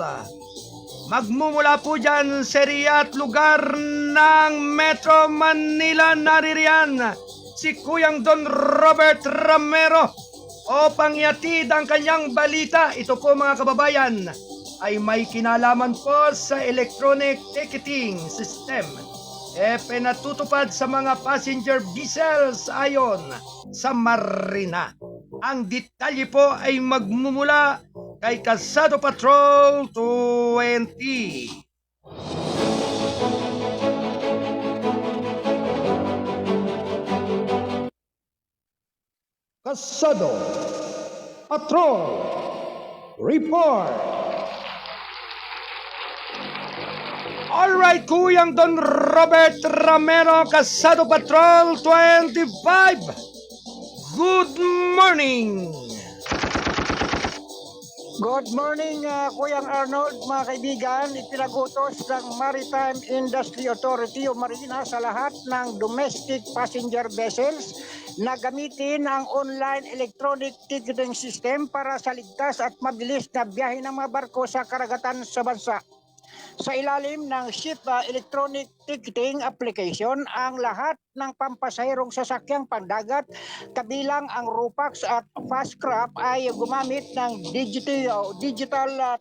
Magmumula po dyan sa area at lugar ng Metro Manila. Naririyan si Kuyang Don Robert Ramero upang ihatid ang kanyang balita. Ito po mga kababayan ay may kinalaman po sa electronic ticketing system. Pinatutupad sa mga passenger vessels ayon sa Marina. Ang detalye po ay magmumula kay Kasado Patrol 20. Kasado Patrol Report. Alright, Kuyang Don Robert Ramero, Kasado Patrol 25. Good morning! Good morning, Kuyang Arnold, mga kaibigan. Ipinagutos ng Maritime Industry Authority o Marina sa lahat ng domestic passenger vessels na gamitin ang online electronic ticketing system para sa ligtas at mabilis na biyahe ng mga barko sa karagatan sa bansa. Sa ilalim ng Ship Electronic Ticketing Application, ang lahat ng pampasahirong sasakyang pandagat, kabilang ang RUPAX at Fastcraft ay gumamit ng digital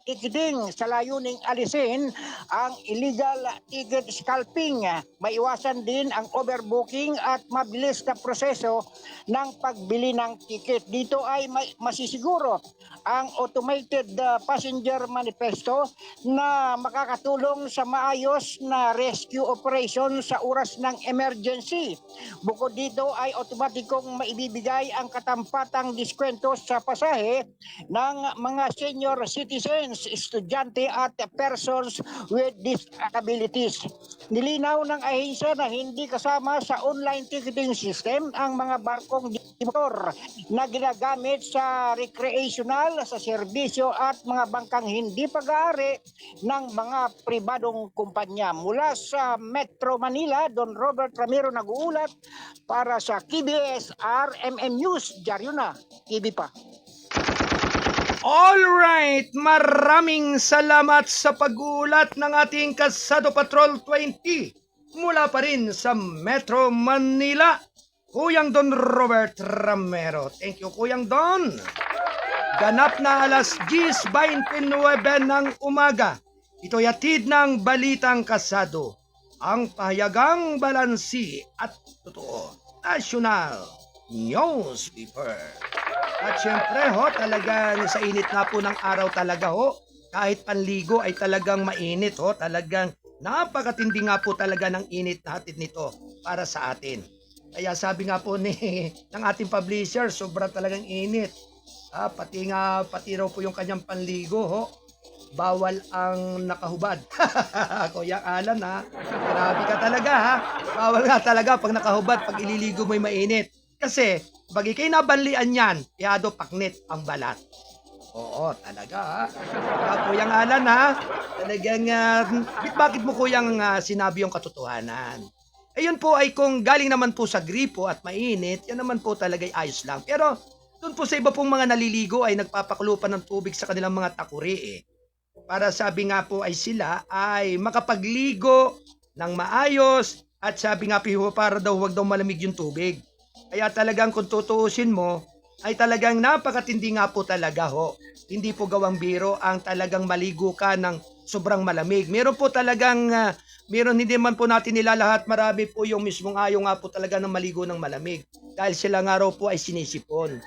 ticketing sa layuning alisin ang illegal ticket scalping. Maiwasan din ang overbooking at mabilis na proseso ng pagbili ng ticket. Dito ay masisiguro ang automated passenger manifesto na makakatulong sa maayos na rescue operation sa oras ng emergency. Bukod dito ay otomatikong maibibigay ang katampatang diskwento sa pasahe ng mga senior citizens, estudyante at persons with disabilities. Nilinaw ng ahensya na hindi kasama sa online ticketing system ang mga barkong motor na ginagamit sa recreational, sa serbisyo at mga bangkang hindi pag-aari ng mga pribadong kumpanya. Mula sa Metro Manila, Don Robert Ramero nag-uulat para sa KBS RMM News. Dyaryo na, TV pa. Alright, maraming salamat sa pag-uulat ng ating Kasado Patrol 20 mula pa rin sa Metro Manila, Kuyang Don Robert Ramero. Thank you, Kuyang Don. Ganap na alas 10:29 ng umaga. Ito'y hatid ng Balitang Kasado, ang pahayagang balansi at totoo national newspaper. At syempre ho, talagang sa init na po ng araw talaga ho, kahit panligo ay talagang mainit ho, talagang napakatindi nga po talaga ng init na hatid nito para sa atin. Kaya sabi nga po ng ating publisher, sobra talagang init. Pati raw po yung kanyang panligo ho, bawal ang nakahubad. Kuya Alan ha, grabe ka talaga ha. Bawal nga talaga pag nakahubad, pag ililigo mo'y mainit. Kasi, bagi kayo nabanlian yan, yado paknit ang balat. Oo, talaga ha. Kuyang Alan ha, talagang, bakit mo kuyang sinabi yung katotohanan? Ayun po ay kung galing naman po sa gripo at mainit, yan naman po talaga ay ayos lang. Pero, doon po sa iba pong mga naliligo ay nagpapakulo pa ng tubig sa kanilang mga takuri eh. Para sabi nga po ay sila ay makapagligo ng maayos at sabi nga po para daw huwag daw malamig yung tubig. Kaya talagang kung tutuusin mo ay talagang napakatindi nga po talaga ho. Hindi po gawang biro ang talagang maligo ka ng sobrang malamig. Meron po talagang, hindi man po natin nilalahat, marami po yung mismong ayaw nga po talaga ng maligo ng malamig. Dahil sila nga raw po ay sinisipon.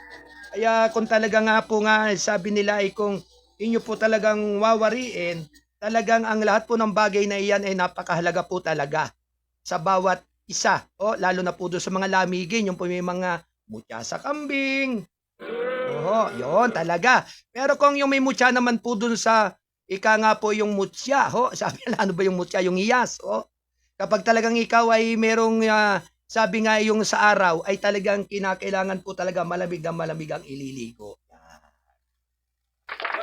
Kaya kung talaga nga po nga, sabi nila ay kung inyo po talagang wawariin, talagang ang lahat po ng bagay na iyan ay napakahalaga po talaga sa bawat isa. O, lalo na po doon sa mga lamigin, yung po may mga mutya sa kambing. Oo, yun talaga. Pero kung yung may mutya naman po doon sa, ika nga po yung mutya, ho, sabi nila, ano ba yung mutya? Yung iyas, ho. Kapag talagang ikaw ay merong, sabi nga yung sa araw, ay talagang kinakailangan po talaga malamig ang ililigo.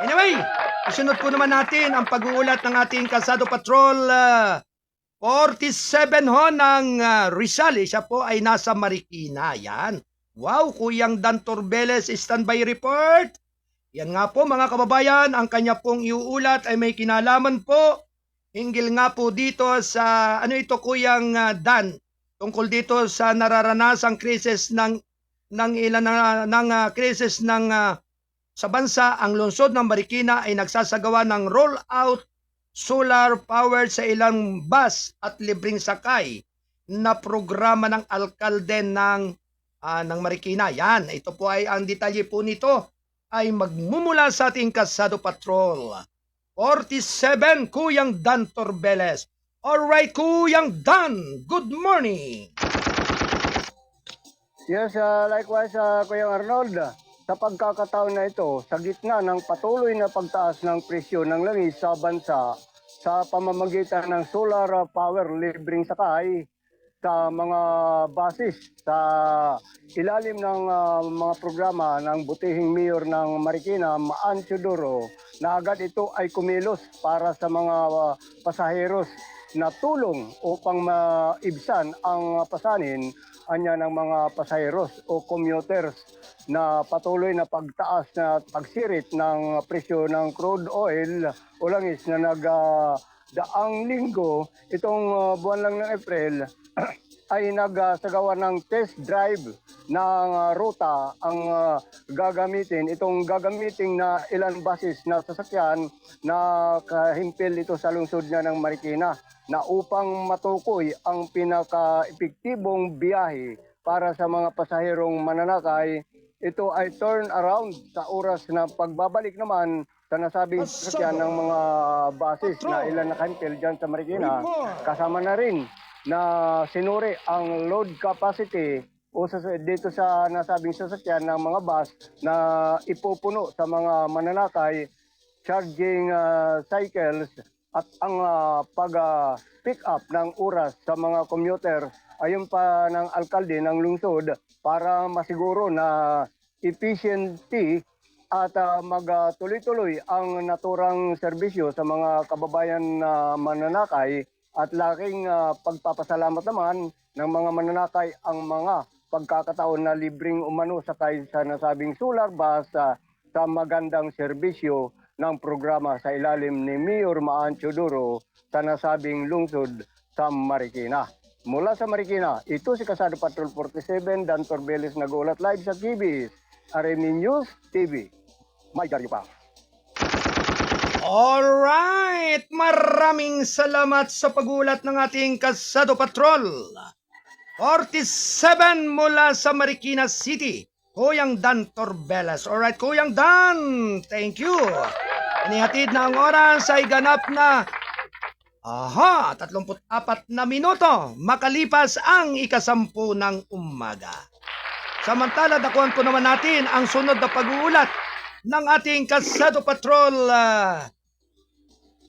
Anyway, isunod po naman natin ang pag-uulat ng ating Kalsado Patrol 47 ho ng Rizal. Siya po ay nasa Marikina. Yan. Wow, Kuyang Dan Torbeles, standby report. Yan nga po mga kababayan, ang kanya pong iuulat ay may kinalaman po. Hinggil nga po dito sa, ano ito Kuyang Dan, tungkol dito sa nararanasang krisis ng krisis ng sa bansa. Ang lungsod ng Marikina ay nagsasagawa ng roll-out solar power sa ilang bus at libreng sakay na programa ng alkalde ng Marikina. Yan, ito po ay ang detalye po nito ay magmumula sa ating Kalsado Patrol 47, Kuyang Dan Torbeles. Alright, Kuyang Dan, good morning! Yes, likewise, Kuya Arnold. Sa pagkakataon na ito, sa gitna ng patuloy na pagtaas ng presyo ng langis sa bansa sa pamamagitan ng solar power libreng sakay sa mga basis sa ilalim ng mga programa ng butihing mayor ng Marikina, Maan Teodoro, na agad ito ay kumilos para sa mga pasaheros na tulong upang maibsan ang pasanin anya ng mga pasaheros o commuters na patuloy na pagtaas na pagsirit ng presyo ng crude oil o langis na daang linggo, itong buwan lang ng April, ay nagsagawa ng test drive ng ruta ang gagamitin. Itong gagamitin na ilan basis na sasakyan na kahimpil ito sa lungsod niya ng Marikina na upang matukoy ang pinaka-epektibong biyahe para sa mga pasaherong mananakay. Ito ay turn around sa oras na pagbabalik naman sa nasabing sasakyan ng mga basis na ilan nakahimpil dyan sa Marikina. Kasama na rin na sinuri ang load capacity o dito sa nasabing sasakyan ng mga bus na ipupuno sa mga mananakay, charging cycles at ang pag-pick up ng oras sa mga commuter ayon pa ng alkalde ng lungsod para masiguro na efficiency at magtuloy-tuloy ang naturang serbisyo sa mga kababayan na mananakay. At laking pagpapasalamat naman ng mga mananakay ang mga pagkakataon na libreng umano sakay sa nasabing solar bus sa magandang serbisyo ng programa sa ilalim ni Mayor Maan Teodoro sa nasabing lungsod sa Marikina. Mula sa Marikina, ito si Kalsado Patrol 47, Dan Torbeles, nag-uulat live sa KBS, RMN News TV. May garyo pa. Alright, maraming salamat sa pag-ulat ng ating Kalsado Patrol 47 mula sa Marikina City, Kuyang Dan Torbeles. Alright, Kuyang Dan, thank you. Inihatid na ang oras ay ganap na 34 na minuto makalipas ang ikasampu ng umaga. Samantala, dakuhan po naman natin ang sunod na pag-uulat ng ating Kalsado Patrol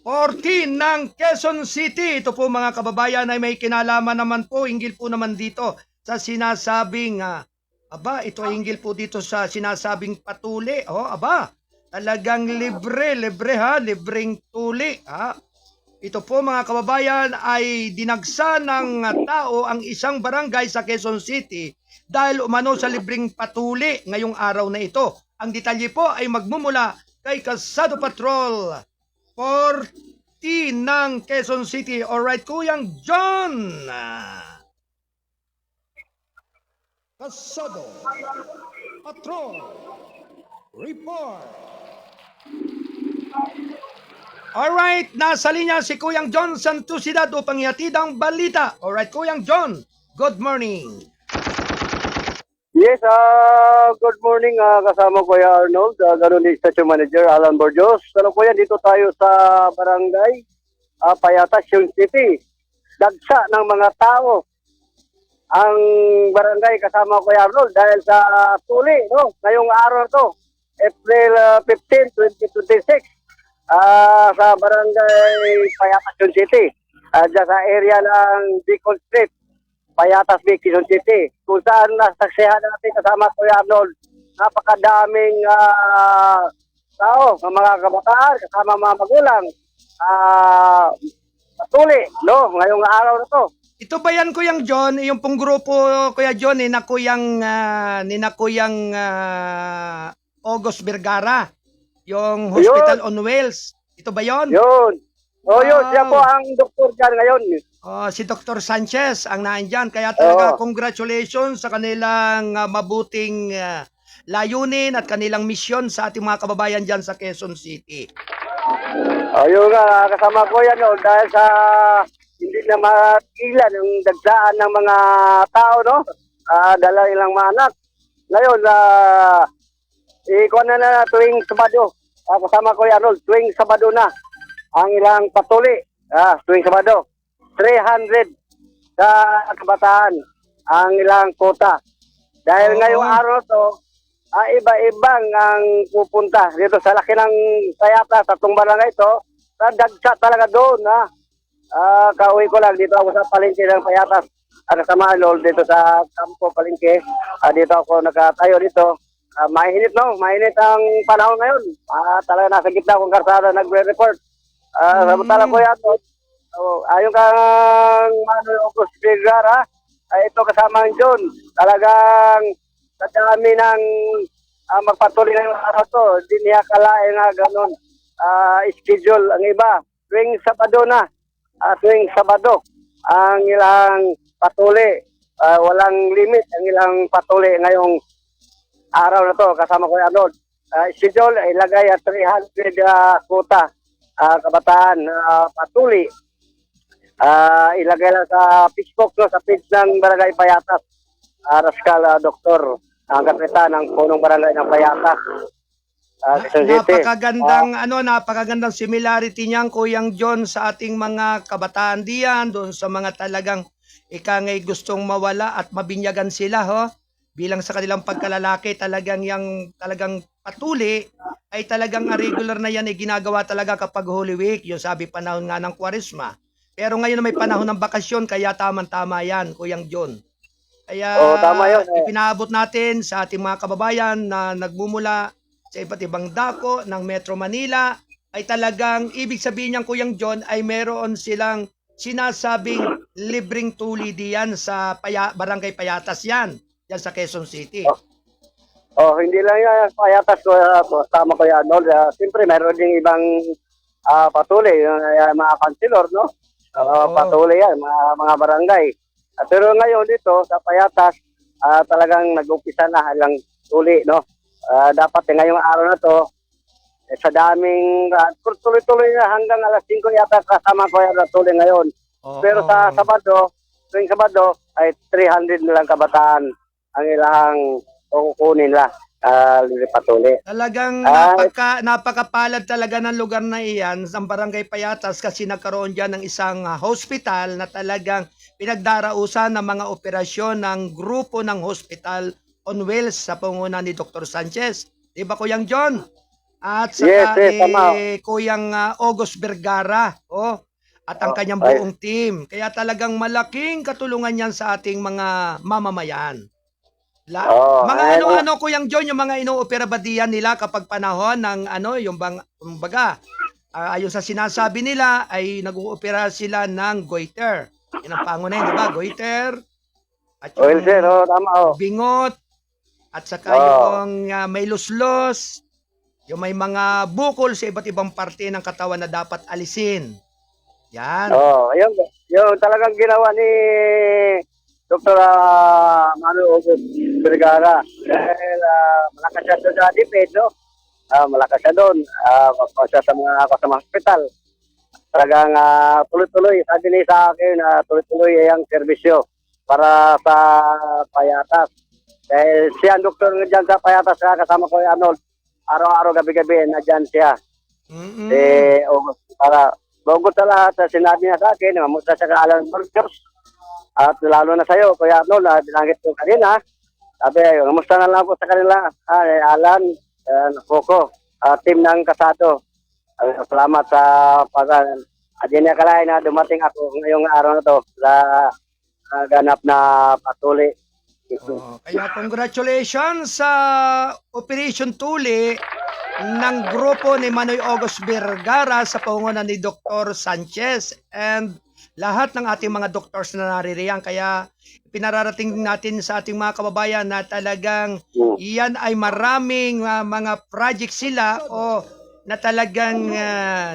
14 ng Quezon City. Ito po mga kababayan ay may kinalaman naman po, hinggil po naman dito sa sinasabing Aba, ito ay hinggil po dito sa sinasabing patuli. Oh, aba, talagang libre ha, libreng tuli ha. Ito po mga kababayan ay dinagsa ng tao ang isang barangay sa Quezon City dahil umano sa libreng patuli ngayong araw na ito. Ang detalye po ay magmumula kay Kalsado Patrol 40 ng Quezon City. Alright, Kuyang John! Kalsado Patrol Report. Alright, nasa linya si Kuyang John Santusidad upang ihatid ang balita. Alright, Kuyang John, good morning. Yes, good morning kasama ko Kuya Arnold, ganun din Station Manager Alan Borjos. Ano po yan, dito tayo sa barangay Payatas, yung city. Dagsa ng mga tao ang barangay kasama ko Kuya Arnold dahil sa tuli, no? Ngayong araw to, April 15, 2026. Sa barangay Payatas, yung city. Diyan sa area ng Bicol Street. Payatas, Quezon City, kung saan nasaksihan natin kasama Kuya Arnold, napakadaming tao, mga kabataan, kasama mga magulang, patuli, no, ngayong araw na to. Ito ba yan, Kuyang John, yung pong grupo, Kuya John, ni na Kuyang August Vergara, yung Hospital on Wheels. Ito ba yon? Yun. Yun, siya po ang doktor dyan ngayon. Si Dr. Sanchez ang naandyan. Kaya talaga congratulations sa kanilang mabuting layunin at kanilang misyon sa ating mga kababayan dyan sa Quezon City. Ayun nga, kasama ko yan, no, dahil sa hindi na makilan yung dagsaan ng mga tao, no? Dala ilang mga anak. Ngayon, ikuha na tuwing Sabado. Kasama ko yan, no, tuwing Sabado na ang ilang patuli. Tuwing Sabado. 300 sa kabataan ang ilang kota. Dahil ngayong araw to, iba-ibang ang pupunta dito sa laki ng Sayata, sa barangay ito. Dagsa talaga doon. Kauwi ko lang dito ako sa palengke ng Payatas. Kasama lol dito sa kampo palengke. Dito ako nakatayo dito. Mainit, no? Mainit ang panahon ngayon. Talaga nasa gitna akong karsada nagre-report. Samantala ko yan. Ayon kang Manuel August Vergara, ito kasama ang John. Talagang sa dami ng magpatuloy ngayong araw to, hindi niya kalain nga ganun schedule ang iba. Tuwing Sabado na, tuwing Sabado, ang ilang patuli, walang limit ang ilang patuli ngayong araw na to kasama ko yan doon. Schedule, ilagay at 300 kuta kabataan patuli. Ilagay lang sa Facebook, no, sa page ng Barangay Payatas. Raskal Doktor, ang kapitan ng punong barangay ng Payatas. Napakagandang similarity niyan, Kuyang John, sa ating mga kabataan diyan, doon sa mga talagang ikangay gustong mawala at mabinyagan sila, ho. Bilang sa kanilang pagkalalaki, talagang patuli ay talagang regular na yan ay ginagawa talaga kapag Holy Week, yung sabi panahon nga ng Kwaresma. Pero ngayon na may panahon ng bakasyon, kaya tama-tama yan, Kuyang John. Kaya tama yun, ipinaabot natin sa ating mga kababayan na nagmumula sa iba't ibang dako ng Metro Manila, ay talagang ibig sabihin niyang, Kuyang John, ay meron silang sinasabing libreng tuli diyan sa Barangay Payatas yan sa Quezon City. Hindi lang yan, Payatas ko, tama ko yan, no? Siyempre, meron ding ibang patuli, mga kansilor, no? Patuloy yan, mga barangay. Pero ngayon dito sa Payatas, talagang nag-umpisa na lang tuli, no? Dapat ngayong araw na to, sa daming, tuloy-tuloy na hanggang alas 5 yata kasama ko yan na tuli ngayon. Pero sa Sabado, tuwing Sabado, ay 300 na lang kabataan ang ilang kukunin nila. Patuli. Talagang napakapalad talaga ng lugar na iyan, ang Barangay Payatas, kasi nagkaroon dyan ng isang hospital na talagang pinagdarausan ng mga operasyon ng grupo ng Hospital on Wheels sa panguna ni Dr. Sanchez. Di ba, Kuyang John? At saka Kuyang August Vergara. At ang kanyang buong team. Kaya talagang malaking katulungan yan sa ating mga mamamayan. Mga eh, ano-ano Kuyang John, yung mga inoopera ba diyan nila kapag panahon ng yung kumbaga, ayon sa sinasabi nila ay nag-oopera sila ng goiter. Yan ang pangunahin, di ba? Goiter at oil sir, tama bingot at saka Oo. yung may luslos, yung may mga bukol sa iba't ibang parte ng katawan na dapat alisin. Yan. Yung talagang ginawa ni Dr. Manuel August Vergara. Dahil malakas siya doon sa DepEd, no? Malakas siya doon. Siya sa mga hospital. Talagang tuloy-tuloy. Sabi niya sa akin, tuloy-tuloy ang serbisyo para sa Payatas. Dahil siya ang doktor dyan sa Payatas, kasama ko yung Arnold. Araw-araw, gabi-gabi, na dyan siya. Para bago sa lahat, sinabi niya sa akin, mamunta siya ka Alan Burgos. At lalo na sa'yo, Kuya Arnold, binanggit ko kanina. Sabi, kamusta na lang po sa kanila. Alan, Coco, team ng Kasado. Salamat sa hindi niya kalahin na dumating ako ngayong araw na to sa ganap na patuloy. Kaya congratulations sa Operation Tuli ng grupo ni Manoy August Vergara sa pangunan ni Dr. Sanchez and lahat ng ating mga doctors na naririyan. Kaya pinararating natin sa ating mga kababayan na talagang iyan ay maraming mga project sila o na talagang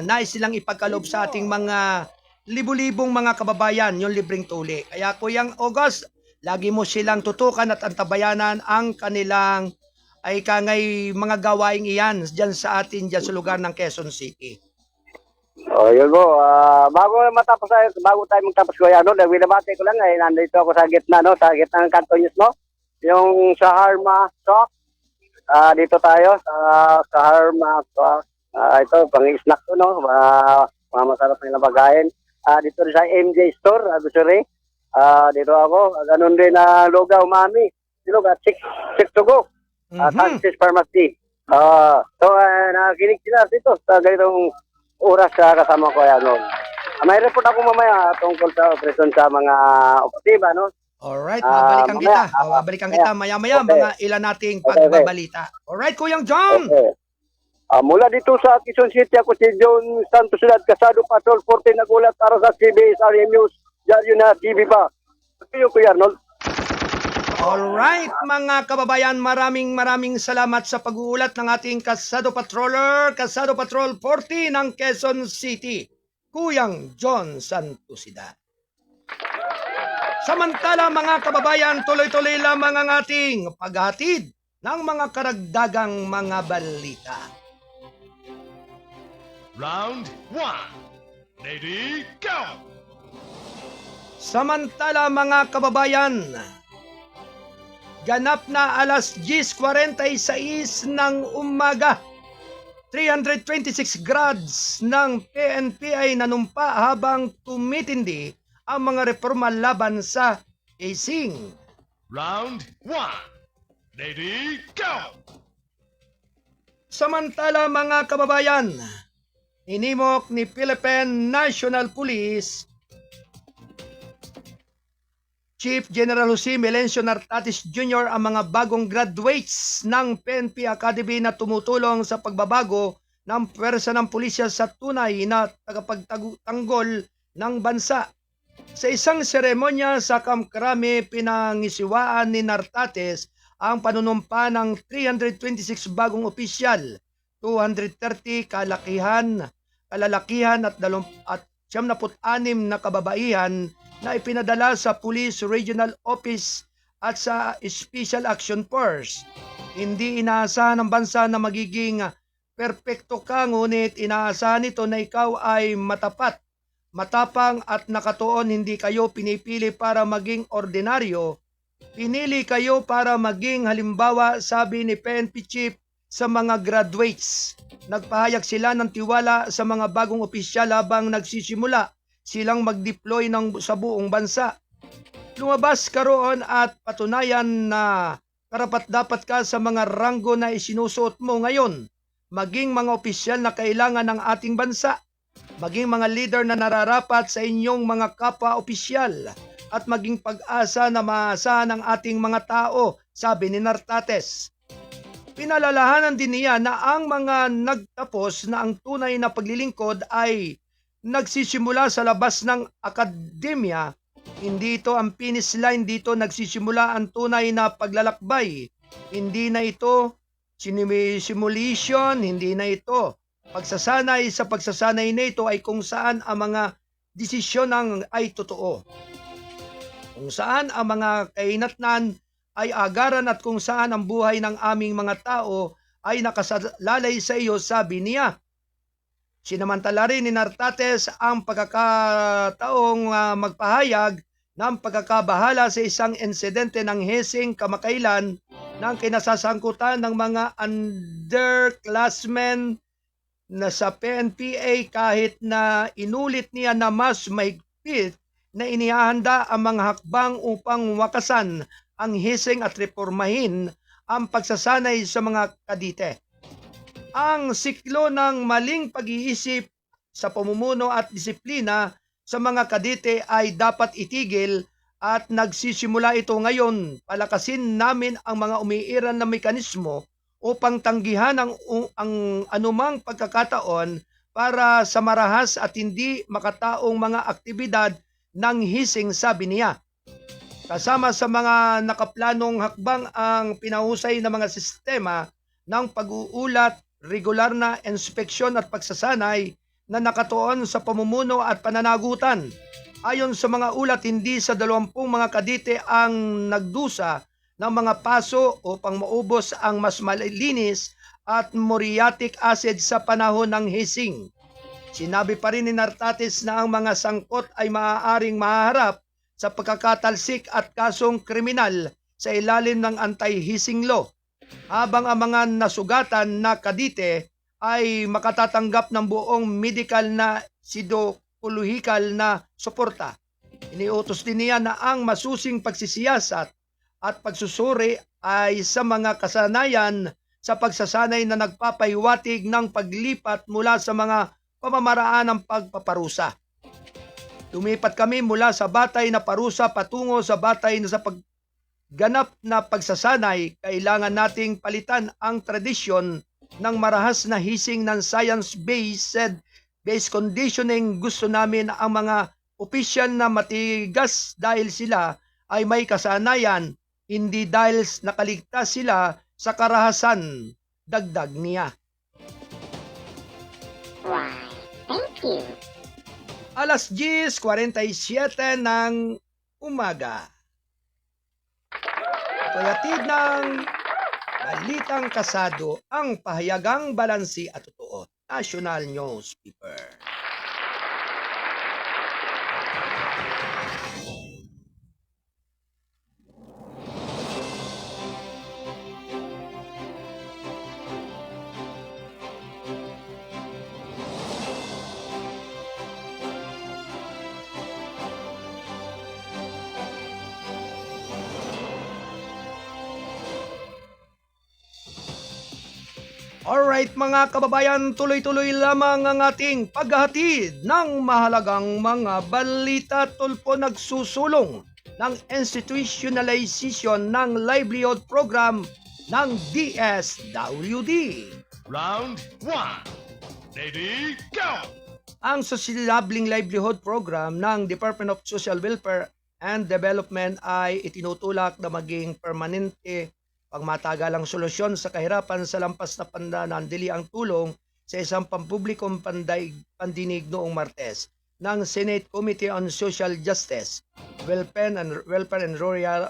nais silang ipagkaloob sa ating mga libu-libong mga kababayan, yung libreng tuli. Kaya Kuyang August, lagi mo silang tutukan at antabayanan ang kanilang ay kangay mga gawaing iyan dyan sa atin, dyan sa lugar ng Quezon City. Yun po. Bago tayo magtapos ko yan, binabati ko lang, nandito ako sa gitna, sa gitna ng Kanto News, yung sa Harma Stock. Dito tayo sa Harma Stock. Ito, pang-snack to, mga masarap na pagkain. Dito rin sa MJ Store, grocery. Dito ako. Ganun din na Lugaw Mami. Silog at Six to Go. Texas Pharmacy. Nakikinig sila dito sa ganitong oras kasama ko yan. May report ako mamaya tungkol sa operasyon sa mga operatiba, Alright, babalikan kita. Babalikan kita maya-maya, Okay. mga ilan nating pagbabalita. Alright, Kuyang John! Okay. Mula dito sa Quezon City, ako si John Santos Kasado Patrol 14 nagulat para sa CBS RM News. Diyan na TV pa. Ito Kuya Arnold. Alright, mga kababayan, maraming salamat sa pag-uulat ng ating Kasado Patroller, Kasado Patrol 40 ng Quezon City, Kuyang John Santosidad. Samantala mga kababayan, tuloy-tuloy lamang ang ating paghatid ng mga karagdagang mga balita. Round 1. Ready, go! Samantala mga kababayan, ganap na alas 10:46 ng umaga, 326 grads ng PNP ay nanumpa habang tumitindi ang mga reforma laban sa casing. Round 1. Ready, go! Samantala mga kababayan, inimok ni Philippine National Police Chief General Jose Melencio Nartatis Jr. ang mga bagong graduates ng PNP Academy na tumutulong sa pagbabago ng pwersa ng pulisya sa tunay na tagapagtanggol ng bansa. Sa isang seremonya sa Camp Crame, pinangisiwaan ni Nartates ang panunumpa ng 326 bagong opisyal, 230 kalalakihan at 76 na kababaihan na ipinadala sa Police Regional Office at sa Special Action Force. Hindi inaasahan ng bansa na magiging perpekto ka, ngunit inaasahan nito na ikaw ay matapat, matapang at nakatuon. Hindi kayo pinipili para maging ordinaryo, pinili kayo para maging halimbawa, sabi ni PNP Chief sa mga graduates. Nagpahayag sila ng tiwala sa mga bagong opisyal habang nagsisimula silang mag-deploy sa buong bansa. Lumabas karoon at patunayan na karapat-dapat ka sa mga ranggo na isinusuot mo ngayon. Maging mga opisyal na kailangan ng ating bansa. Maging mga leader na nararapat sa inyong mga kapwa-opisyal. At maging pag-asa na maasahan ng ating mga tao sabi ni Nartates. Pinalalahanan din niya na ang mga nagtapos na ang tunay na paglilingkod ay nagsisimula sa labas ng akademya. Hindi ito ang finish line, dito nagsisimula ang tunay na paglalakbay. Hindi na ito simulation, hindi na ito pagsasanay. Sa pagsasanay na ito ay kung saan ang mga desisyon ay totoo. Kung saan ang mga kahinatnan ay agaran at kung saan ang buhay ng aming mga tao ay nakasalalay sa iyo, sabi niya. Sinamantala rin ni Nartates ang pagkakataong magpahayag ng pagkakabahala sa isang insidente ng Hesing kamakailan ng kinasasangkutan ng mga underclassmen na sa PNPA, kahit na inulit niya na mas mahigpit na inihahanda ang mga hakbang upang wakasan ang Hesing at reformahin ang pagsasanay sa mga kadite. Ang siklo ng maling pag-iisip sa pamumuno at disiplina sa mga kadite ay dapat itigil at nagsisimula ito ngayon. Palakasin namin ang mga umiiral na mekanismo upang tanggihan ang anumang pagkakataon para sa marahas at hindi makataong mga aktibidad ng Hesing, sabi niya. Kasama sa mga nakaplanong hakbang ang pinahusay ng mga sistema ng pag-uulat, regular na inspeksyon at pagsasanay na nakatuon sa pamumuno at pananagutan. Ayon sa mga ulat, hindi sa 20 mga kadite ang nagdusa ng mga paso upang maubos ang mas malinis at muriatic acid sa panahon ng Hesing. Sinabi pa rin ni Nartates na ang mga sangkot ay maaaring mahaharap sa pagkakatalsik at kasong kriminal sa ilalim ng anti-Hesing law, habang ang mga nasugatan na kadite ay makatatanggap ng buong medical na pseudo-psikolohikal na suporta. Iniutos din niya na ang masusing pagsisiyasat at pagsusuri ay sa mga kasanayan sa pagsasanay na nagpapahiwatig ng paglipat mula sa mga pamamaraan ng pagpaparusa. Lumipat kami mula sa batay na parusa patungo sa batay na sa pagganap na pagsasanay. Kailangan nating palitan ang tradisyon ng marahas na Hesing ng science-based conditioning. Gusto namin ang mga opisyal na matigas dahil sila ay may kasanayan, hindi dahil nakaligtas sila sa karahasan, dagdag niya. Thank you. Alas 10:47 ng umaga. Ito'y ng balitang kasado, ang pahayagang balansi at totoo. National Newspaper. Alright mga kababayan, tuloy-tuloy lamang ang ating paghahatid ng mahalagang mga balita. Tulpo nagsusulong ng institutionalization ng livelihood program ng DSWD. Round 1. Ready, go! Ang Sustainable Livelihood Program ng Department of Social Welfare and Development ay itinutulak na maging permanente pangmatagalang solusyon sa kahirapan sa lampas na pananandili ang tulong sa isang pampublikong pandinig noong Martes ng Senate Committee on Social Justice, Welfare and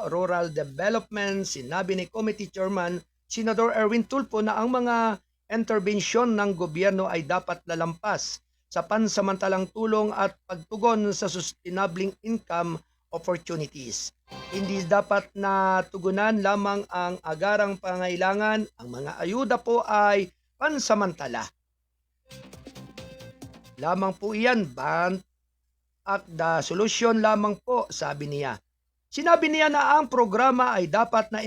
Rural Development. Sinabi ni Committee Chairman Senador Erwin Tulfo na ang mga interbensyon ng gobyerno ay dapat lalampas sa pansamantalang tulong at pagtugon sa sustainable income opportunities. Hindi dapat na tugunan lamang ang agarang pangailangan. Ang mga ayuda po ay pansamantala lamang po iyan, at the solution lamang po, sabi niya. Sinabi niya na ang programa ay dapat na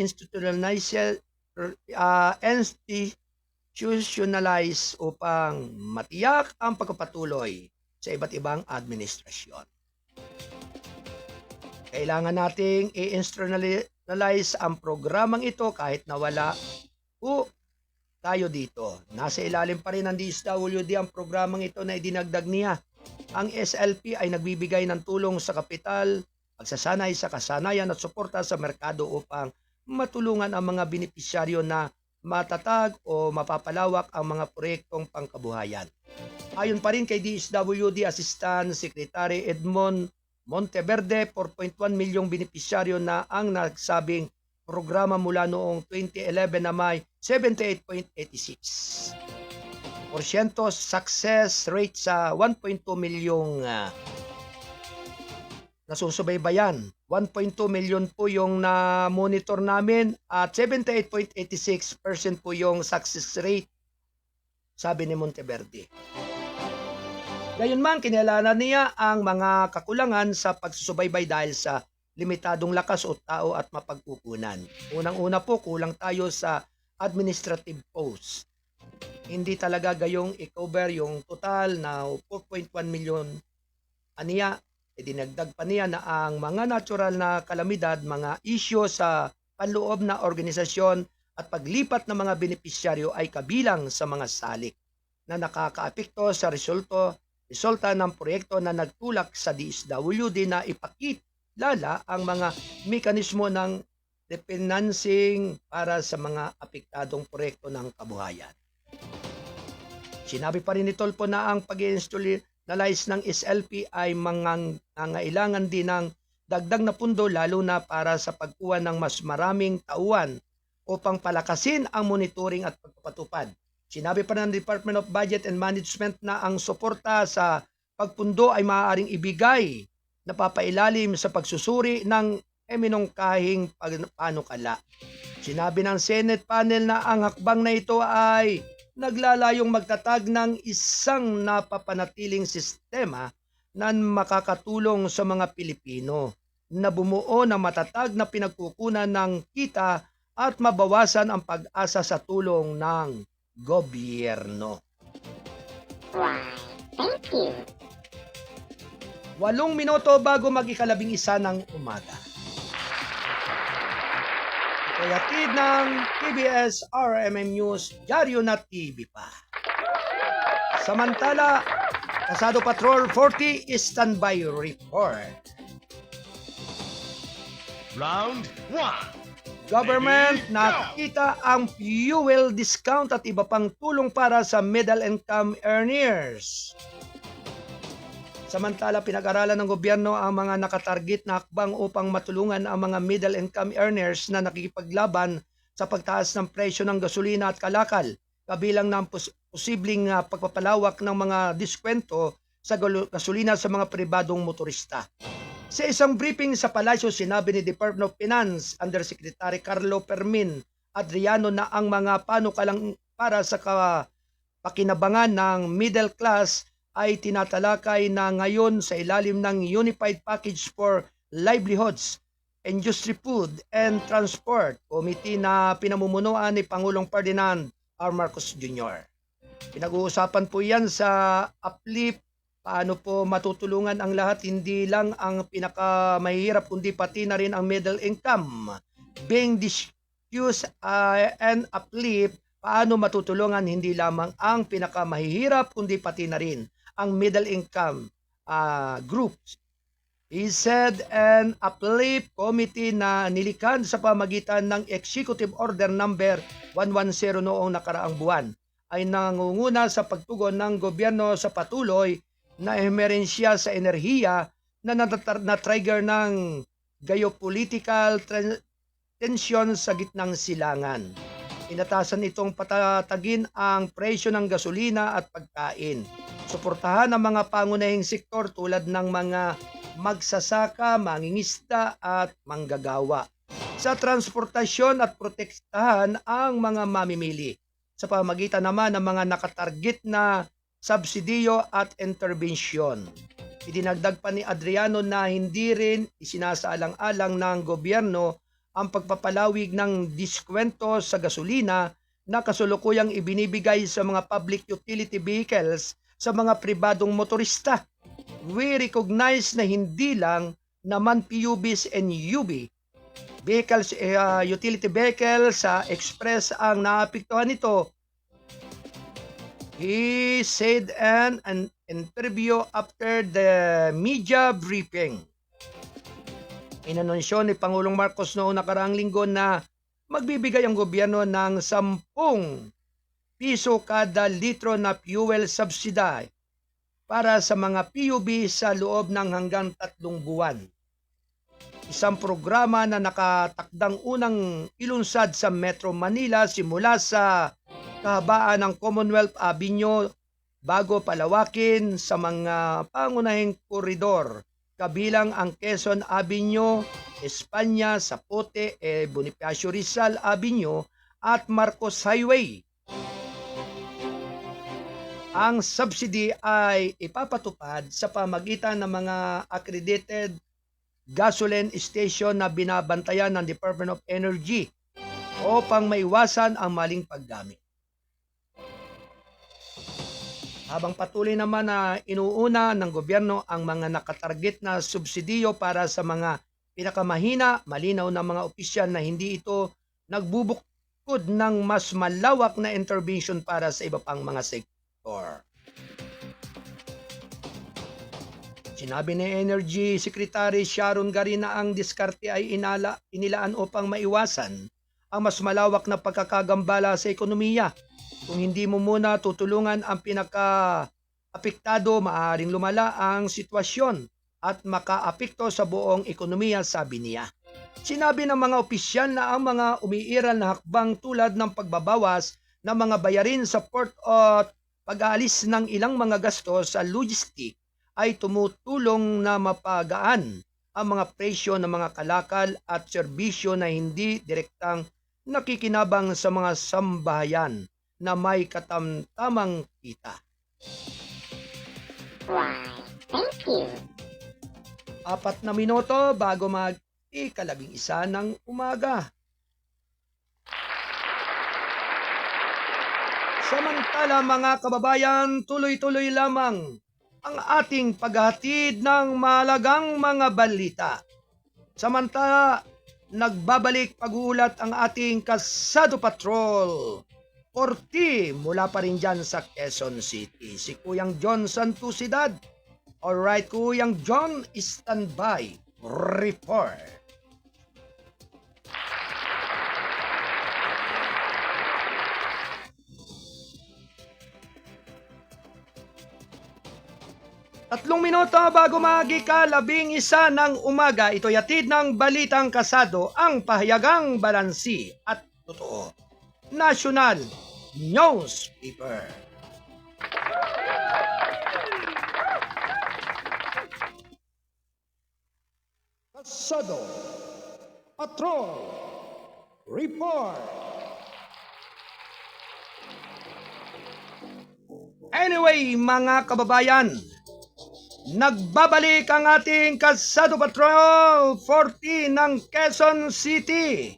institutionalize upang matiyak ang pagpapatuloy sa iba't ibang administrasyon. Kailangan nating i-institutionalize ang programang ito kahit na wala po tayo dito. Nasa ilalim pa rin ng DSWD ang programang ito na idinagdag niya. Ang SLP ay nagbibigay ng tulong sa kapital, pagsasanay sa kasanayan at suporta sa merkado upang matulungan ang mga benepisyaryo na matatag o mapapalawak ang mga proyektong pangkabuhayan. Ayon pa rin kay DSWD Assistant Secretary Edmond Monteverde, 4.1 milyong benepisyaryo na ang nagsabing programa mula noong 2011 na may 78.86%. Success rate sa 1.2 milyong nasusubaybayan. 1.2 milyon po yung na-monitor namin at 78.86% po yung success rate, sabi ni Monteverde. Gayunman, kinilala niya ang mga kakulangan sa pagsusubaybay dahil sa limitadong lakas o tao at mapagkukunan. Unang-una po, kulang tayo sa administrative post. Hindi talaga gayong i-cover yung total na 4.1 milyon. Aniya, dinagdag pa niya na ang mga natural na kalamidad, mga isyo sa panloob na organisasyon at paglipat ng mga benepisyaryo ay kabilang sa mga salik na nakakaapekto sa resulta ng proyekto na nagtulak sa DSWD na ipakilala ang mga mekanismo ng financing para sa mga apektadong proyekto ng kabuhayan. Sinabi pa rin ni Tolpo na ang pag-institutionalize ng SLP ay nangailangan din ng dagdag na pundo lalo na para sa pagkuha ng mas maraming tauhan upang palakasin ang monitoring at pagpapatupad. Sinabi pa ng Department of Budget and Management na ang suporta sa pagpundo ay maaaring ibigay na papailalim sa pagsusuri ng eminongkahing panukala. Sinabi ng Senate panel na ang hakbang na ito ay naglalayong magtatag ng isang napapanatiling sistema na makakatulong sa mga Pilipino na bumuo ng matatag na pinagkukunan ng kita at mabawasan ang pag-asa sa tulong ng gobyerno. Thank you. 8 minuto bago mag-11 ng umaga. Kayatid ng PBS RMM News, Diaryo na TV pa. Samantala, Kasado Patrol 40 standby report. Round 1. Government nakita ang fuel discount at iba pang tulong para sa middle income earners. Samantala, pinag-aralan ng gobyerno ang mga nakatarget na hakbang upang matulungan ang mga middle income earners na nakikipaglaban sa pagtaas ng presyo ng gasolina at kalakal, kabilang ng posibleng pagpapalawak ng mga diskwento sa gasolina sa mga pribadong motorista. Sa isang briefing sa Palasyo, sinabi ni Department of Finance Undersecretary Carlo Fermin Adriano na ang mga panukalang para sa pakinabangan ng middle class ay tinatalakay na ngayon sa ilalim ng Unified Package for Livelihoods, Industry, Food, and Transport Committee na pinamumunuan ni Pangulong Ferdinand R. Marcos Jr. Pinag-uusapan po yan sa uplift, paano po matutulungan ang lahat, hindi lang ang pinakamahirap kundi pati na rin ang middle income. Being discussed and uplift, paano matutulungan hindi lamang ang pinakamahirap kundi pati na rin ang middle income groups. He said an uplift committee na nilikhan sa pamagitan ng Executive Order number 110 noong nakaraang buwan ay nangunguna sa pagtugon ng gobyerno sa patuloy na emerensya sa enerhiya na na-trigger ng geopolitical tension sa gitnang silangan. Inatasan itong patatagin ang presyo ng gasolina at pagkain. Suportahan ang mga pangunahing sektor tulad ng mga magsasaka, mangingisda at manggagawa. Sa transportasyon at protektahan ang mga mamimili. Sa pamagitan naman ng mga nakatarget na subsidiyo at interbensyon. Idinagdag pa ni Adriano na hindi rin isinasaalang-alang ng gobyerno ang pagpapalawig ng diskwento sa gasolina na kasulukuyang ibinibigay sa mga public utility vehicles sa mga pribadong motorista. We recognize na hindi lang naman PUBs and UB vehicles, utility vehicles sa express ang naapektuhan nito. He said in an interview after the media briefing. Inanunsyo ni Pangulong Marcos noong nakaraang linggo na magbibigay ang gobyerno ng 10 piso kada litro na fuel subsidy para sa mga PUB sa loob ng hanggang 3 buwan. Isang programa na nakatakdang unang ilunsad sa Metro Manila simula sa kahabaan ng Commonwealth Avenue bago palawakin sa mga pangunahing koridor kabilang ang Quezon Avenue, Espanya, Zapote, Bonifacio Rizal Avenue at Marcos Highway. Ang subsidy ay ipapatupad sa pamagitan ng mga accredited gasoline station na binabantayan ng Department of Energy upang maiwasan ang maling paggamit. Habang patuloy naman na inuuna ng gobyerno ang mga nakatarget na subsidiyo para sa mga pinakamahina, malinaw ng mga opisyal na hindi ito nagbubukod ng mas malawak na intervention para sa iba pang mga sektor. Sinabi ni Energy Secretary Sharon Garin na ang diskarte ay inilaan upang maiwasan ang mas malawak na pagkakagambala sa ekonomiya. Kung hindi mo muna tutulungan ang pinaka-apektado, maaaring lumala ang sitwasyon at makaapekto sa buong ekonomiya, sabi niya. Sinabi ng mga opisyal na ang mga umiiral na hakbang tulad ng pagbabawas ng mga bayarin sa port at pag-aalis ng ilang mga gastos sa logistic ay tumutulong na mapagaan ang mga presyo ng mga kalakal at serbisyo na hindi direktang nakikinabang sa mga sambahayan na may katamtamang kita. Why, thank you. 4 na minuto bago mag-11 ng umaga. Samantala mga kababayan, tuloy-tuloy lamang ang ating paghahatid ng mahalagang mga balita. Samantala, nagbabalik pag-uulat ang ating Kasado Patrol 40 mula pa rin dyan sa Quezon City. Si Kuyang John Santusidad. Alright, Kuyang John, standby. Report. Tatlong minuto bago mag-11 ng umaga, ito'y hatid ng Balitang Kasado, ang pahayagang balansi at totoo. National Newspaper. Kasado Patrol Report. Anyway, mga kababayan, nagbabalik ang ating Kasado Patrol 40 ng Quezon City.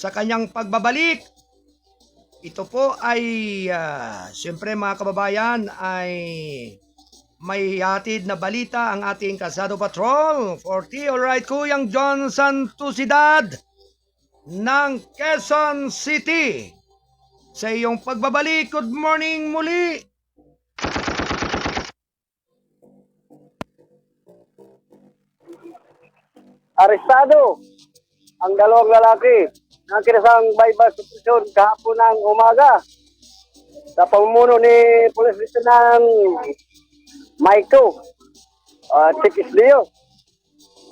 Sa kanyang pagbabalik, ito po ay, siyempre mga kababayan, ay may hatid na balita ang ating Kasado Patrol 40. Alright, Kuyang John Santusidad ng Quezon City. Sa iyong pagbabalik, good morning muli. Arestado ang dalawang lalaki na kinasang bypass operation kahapon ng umaga sa pamumuno ni Police Lieutenant Maiko Chikis Leo.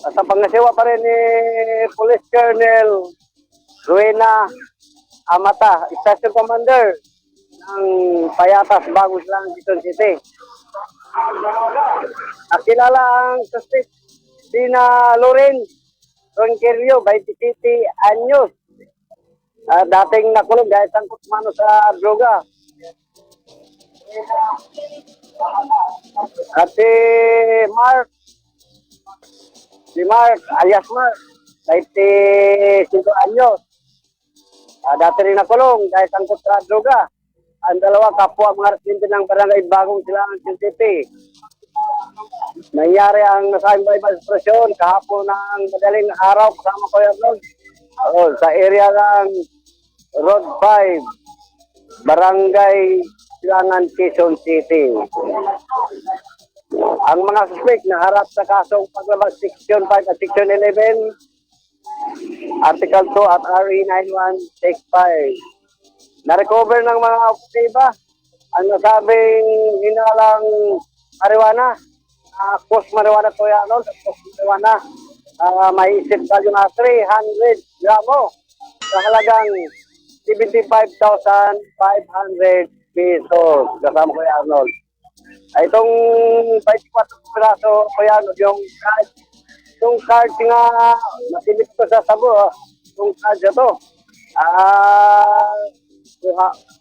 Sa pangasiwa pa rin ni Police Colonel Ruena Amata, Station Commander ng Payatas, Bagos lang, Quezon City. Nakilala ang suspect sina Loren Ronquerio, 27 anyos. Dating nakulong dahil sangkot mano sa droga. At si Mark alias Mark, 25 anyos. Dati rin nakulong dahil sangkot sa droga. Ang dalawa kapwa mga residente ng barangay Bagong Silangan City. nangyari ang nasabing bypass presyon kahapon ng madaling araw kasama ko yan doon. Sa area ng Road 5, Barangay Silangan, Quezon City. Ang mga suspect na harap sa kasong paglabas Section 5 at Section 11, Article 2 at RE 9165. Na-recover ng mga operatiba ang nasabing hinalang marijuana, post marijuana to yan, post marijuana, may isip value na 300 gramo sa halagang 75,500 pesos. Kasama ko yan, Arnold. Itong 24 piraso ko yan, yung card nga, masilip ko sa sabo, yung card na to,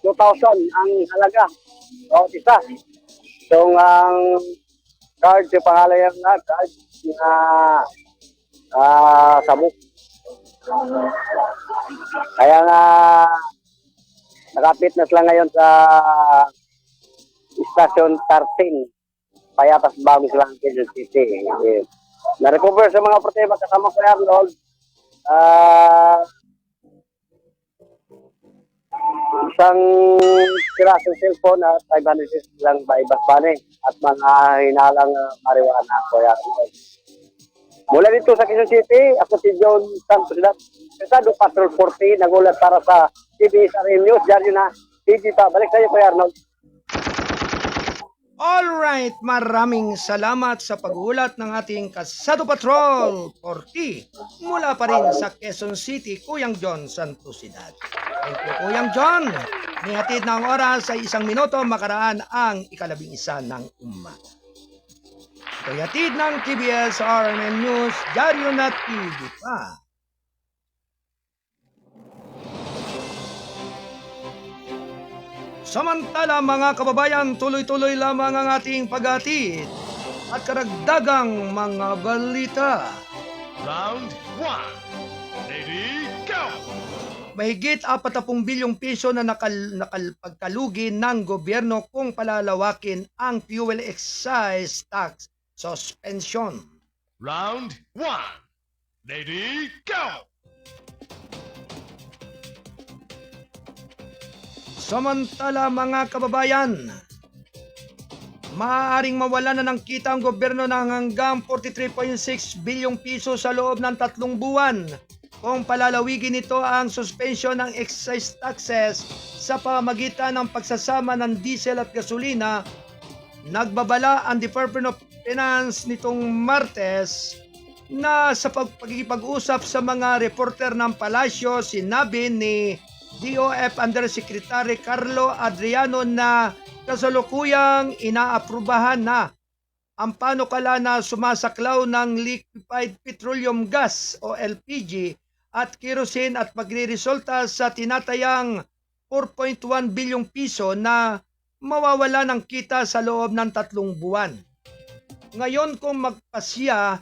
2,000 ang halaga. O, isa. So, ang card, yung pangalan yung card, na sabo. Kaya nga, nakapit na sila ngayon sa Station 13, Payatas Bagong Silang, Quezon City. Na-recover sa mga proteba kasama ko yan, Lord. Isang pirasong cellphone at 500 lang bypass bane at mga hinalang marijuana ko yan, Lord. Mula dito sa Quezon City, ako si John Santos Pesado, Patrol 40, nagulat para sa TVSRM News. Diyan na, TV pa. Balik sa iyo, Kuya Arnold. Alright, maraming salamat sa pag-ulat ng ating Kasado Patrol 40 mula pa rin sa Quezon City, Kuyang John Santosidad. Thank you, Kuyang John. Nihatid na ang oras sa 1 minuto makaraan ang 11 ng umaga. Ito'y hatid ng TBS RMN News, Diaryo na TV pa. Samantala mga kababayan, tuloy-tuloy lamang ang ating paghatid at karagdagang mga balita. Round 1. Ready, go! Mahigit 40 bilyong piso na nakalpagkalugi ng gobyerno kung palalawakin ang fuel excise tax suspension. Round 1. Ready, go! Samantala mga kababayan, maaaring mawala na ng kita ang gobyerno ng hanggang 43.6 bilyong piso sa loob ng 3 buwan kung palalawigin nito ang suspension ng excise taxes sa pamamagitan ng pagsasama ng diesel at gasolina. Nagbabala ang Department of Finance nitong Martes na sa pagkikipag-usap sa mga reporter ng palasyo, sinabi ni DOF Undersecretary Carlo Adriano na kasalukuyang inaaprubahan na ang panukala na sumasaklaw ng liquefied petroleum gas o LPG at kerosene at magre-resulta sa tinatayang 4.1 bilyong piso na mawawala ng kita sa loob ng 3 buwan. Ngayon kung magpasya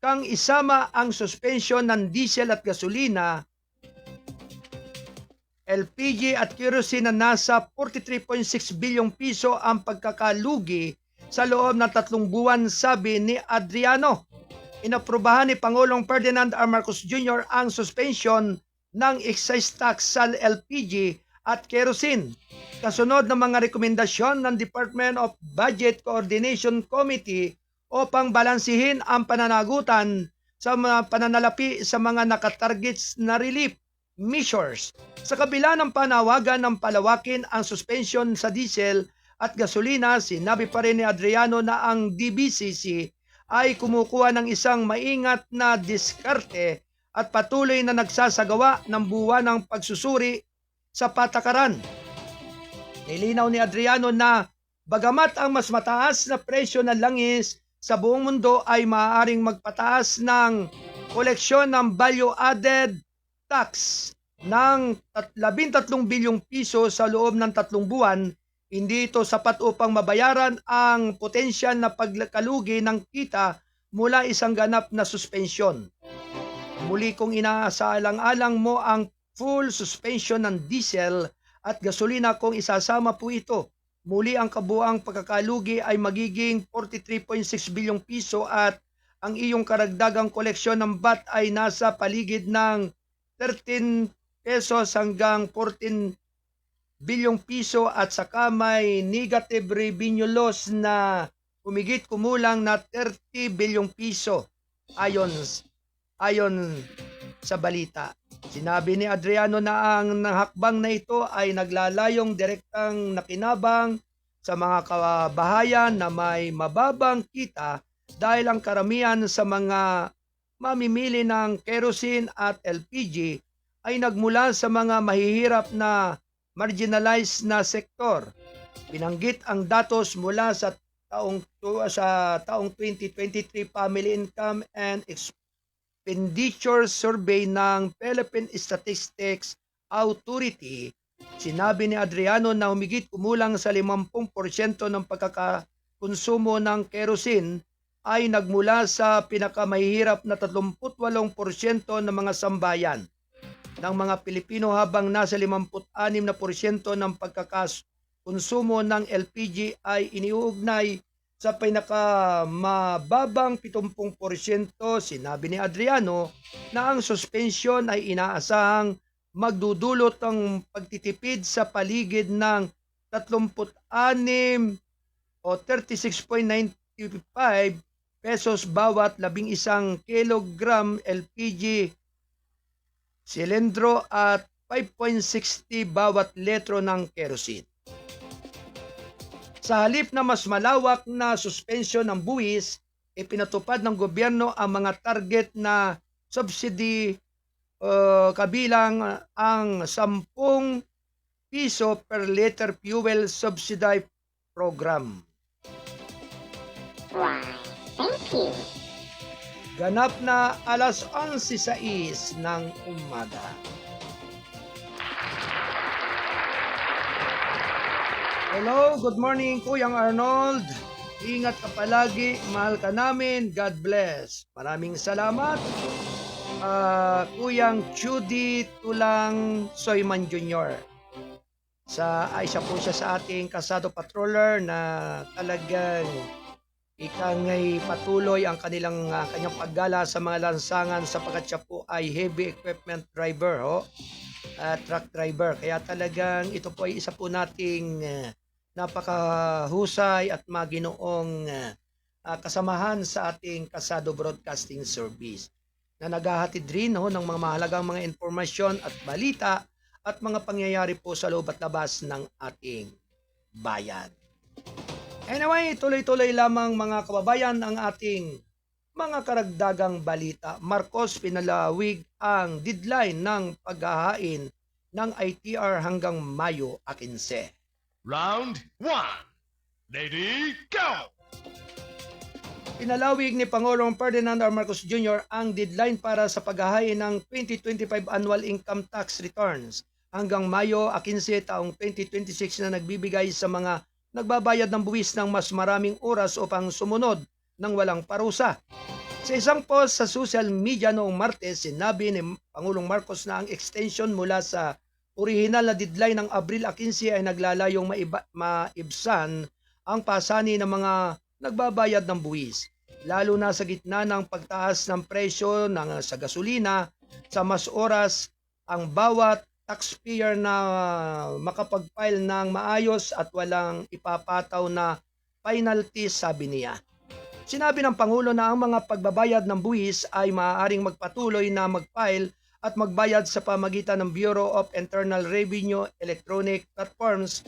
kang isama ang suspension ng diesel at gasolina, LPG at kerosene na nasa 43.6 bilyong piso ang pagkakalugi sa loob ng 3 buwan, sabi ni Adriano. Inaprubahan ni Pangulong Ferdinand R. Marcos Jr. ang suspension ng excise tax sa LPG at kerosene. Kasunod ng mga rekomendasyon ng Department of Budget Coordination Committee upang balansihin ang pananagutan sa mga pananalapi sa mga nakatargets na relief measures. Sa kabila ng panawagan ng palawakin ang suspension sa diesel at gasolina, sinabi pa rin ni Adriano na ang DBCC ay kumukuha ng isang maingat na diskarte at patuloy na nagsasagawa ng buwanang pagsusuri sa patakaran. Nilinaw ni Adriano na bagamat ang mas mataas na presyo ng langis sa buong mundo ay maaaring magpataas ng koleksyon ng value-added tax ng 13 bilyong piso sa loob ng 3 buwan, hindi ito sapat upang mabayaran ang potensyal na pagkalugi ng kita mula isang ganap na suspensyon. Muli kong inaasalang-alang mo ang full suspension ng diesel at gasolina kung isasama po ito Muli ang kabuang pagkakalugi ay magiging 43.6 bilyong piso at ang iyong karagdagang koleksyon ng VAT ay nasa paligid ng 13 pesos hanggang 14 bilyong piso at saka may negative revenue loss na humigit kumulang na 30 bilyong piso ayon sa balita. Sinabi ni Adriano na ang hakbang na ito ay naglalayong direktang nakinabang sa mga kabahayan na may mababang kita dahil ang karamihan sa mga mamimili ng kerosene at LPG ay nagmula sa mga mahihirap na marginalized na sektor. Binanggit ang datos mula sa taong 2023 Family Income and Expenditure Survey ng Philippine Statistics Authority. Sinabi ni Adriano na humigit kumulang sa 50% ng pagkakakonsumo ng kerosene ay nagmula sa pinakamahihirap na 38% ng mga sambayan ng mga Pilipino habang nasa 56% ng pagkakakonsumo ng LPG ay iniuugnay sa pinakamababang 70%. Sinabi ni Adriano na ang suspension ay inaasahang magdudulot ng pagtitipid sa paligid ng 36 o 36.95 pesos bawat 11 kilogram LPG silindro at 5.60 bawat litro ng kerosene. Sa halip na mas malawak na suspensyon ng buwis, ipinatupad ng gobyerno ang mga target na subsidy kabilang ang 10 piso per liter fuel subsidy program. Why, thank you. Ganap na alas 11:06 ng umaga. Hello, good morning Kuyang Arnold. Ingat ka palagi, mahal ka namin, God bless. Maraming salamat. Kuyang Judy Tulang Soyman Jr. Isa po siya sa ating kasado patroller na talagang ikangay patuloy ang kanyang paggala sa mga lansangan sapagkat siya po ay heavy equipment driver, truck driver. Kaya talagang ito po ay isa po nating napakahusay at maginoong kasamahan sa ating kasado broadcasting service na naghahatid rin ng mga mahalagang mga informasyon at balita at mga pangyayari po sa loob at labas ng ating bayan. Anyway, tuloy-tuloy lamang mga kababayan ang ating mga karagdagang balita. Marcos pinalawig ang deadline ng paghahain ng ITR hanggang Mayo 15. Round 1. Lady, go! Pinalawig ni Pangulong Ferdinand R. Marcos Jr. ang deadline para sa paghahain ng 2025 annual income tax returns hanggang Mayo 15 taong 2026 na nagbibigay sa mga nagbabayad ng buwis ng mas maraming oras upang sumunod ng walang parusa. Sa isang post sa social media noong Martes, sinabi ni Pangulong Marcos na ang extension mula sa orihinal na deadline ng Abril 15 ay naglalayong maibsan ang pasani ng mga nagbabayad ng buwis, lalo na sa gitna ng pagtaas ng presyo sa gasolina. Sa mas oras ang bawat taxpayer na makapag-file ng maayos at walang ipapataw na penalty, sabi niya. Sinabi ng Pangulo na ang mga pagbabayad ng buwis ay maaaring magpatuloy na mag-file at magbayad sa pamagitan ng Bureau of Internal Revenue electronic platforms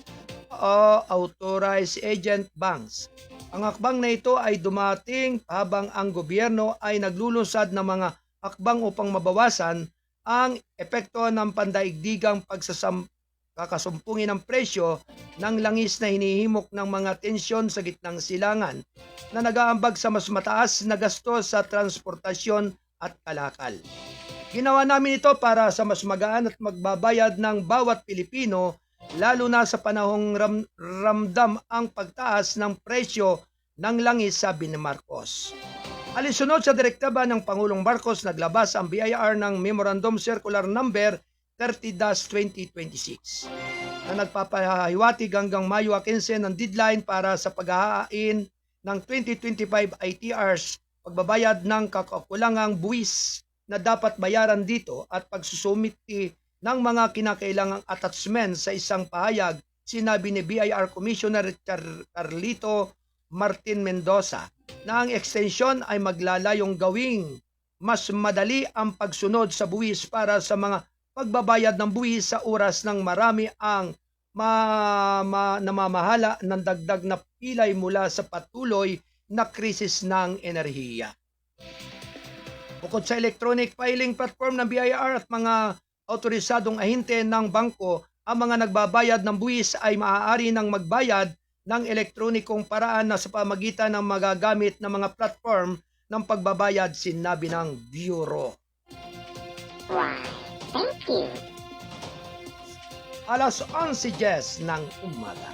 o authorized agent banks. Ang hakbang na ito ay dumating habang ang gobyerno ay naglulunsad ng mga hakbang upang mabawasan ang epekto ng pandaigdigang kakasumpungin ng presyo ng langis na hinihimok ng mga tensyon sa gitnang silangan na nag-aambag sa mas mataas na gasto sa transportasyon at kalakal. Ginawa namin ito para sa mas magaan at magbabayad ng bawat Pilipino, lalo na sa panahong ramdam ang pagtaas ng presyo ng langis, sabi ni Marcos. Alinsunod sa direktiba ng Pangulong Marcos, naglabas ang BIR ng Memorandum Circular Number 30-2026 na nagpapahiwatig hanggang Mayo 15 ng deadline para sa paghahain ng 2025 ITRs, pagbabayad ng kakulangang buwis na dapat bayaran dito at pagsusumiti ng mga kinakailangang attachment sa isang pahayag, sinabi ni BIR Commissioner Carlito Martin Mendoza na ang extension ay maglalayong gawing mas madali ang pagsunod sa buwis para sa mga pagbabayad ng buwis sa oras ng marami ang namamahala ng dagdag na pilay mula sa patuloy na krisis ng enerhiya. Bukod sa electronic filing platform ng BIR at mga autorisadong ahente ng bangko, ang mga nagbabayad ng buwis ay maaari nang magbayad ng elektronikong paraan na sa pamagitan ng magagamit ng mga platform ng pagbabayad, sinabi ng Bureau. Why, thank you. Alas 11:10 ng umaga.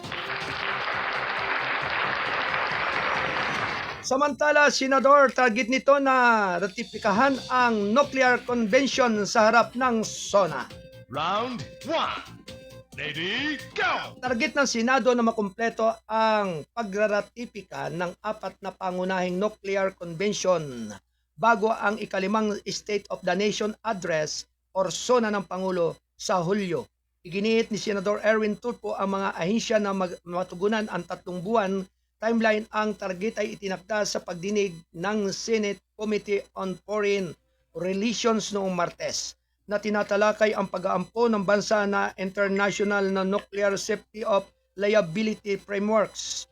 Samantala, Senador, target nito na ratifikahan ang Nuclear Convention sa harap ng SONA. Round 1. Ready, go! Target ng Senado na makumpleto ang pagraratipika ng 4 na pangunahing Nuclear Convention bago ang ikalimang State of the Nation Address or SONA ng Pangulo sa Hulyo. Iginiit ni Senador Erwin Tulfo ang mga ahensya na matugunan ang 3 buwan timeline. Ang target ay itinakda sa pagdinig ng Senate Committee on Foreign Relations noong Martes na tinatalakay ang pag-aampo ng bansa na international na nuclear safety of liability frameworks.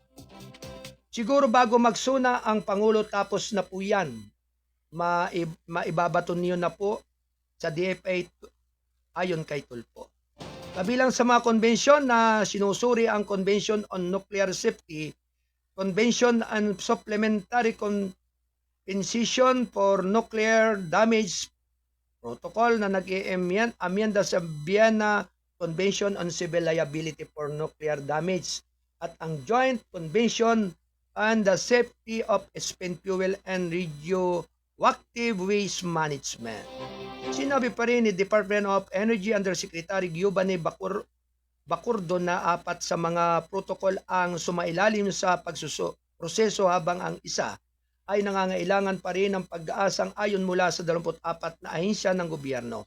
Siguro bago magsuna ang Pangulo tapos na po yan, maibabaton niyo na po sa DFA ayon kay Tulfo. Kabilang sa mga konbensyon na sinusuri ang Convention on Nuclear Safety, Convention on Supplementary Compensation for Nuclear Damage Protocol na nag-i-amyenda sa Vienna Convention on Civil Liability for Nuclear Damage at ang Joint Convention on the Safety of Spent Fuel and Radioactive Waste Management. Sinabi pa rin ni Department of Energy Undersecretary Giovanni Bacurdo na 4 sa mga protocol ang sumailalim sa proseso habang ang isa ay nangangailangan pa rin ng pag-aasang ayon mula sa 24 na ahensya ng gobyerno.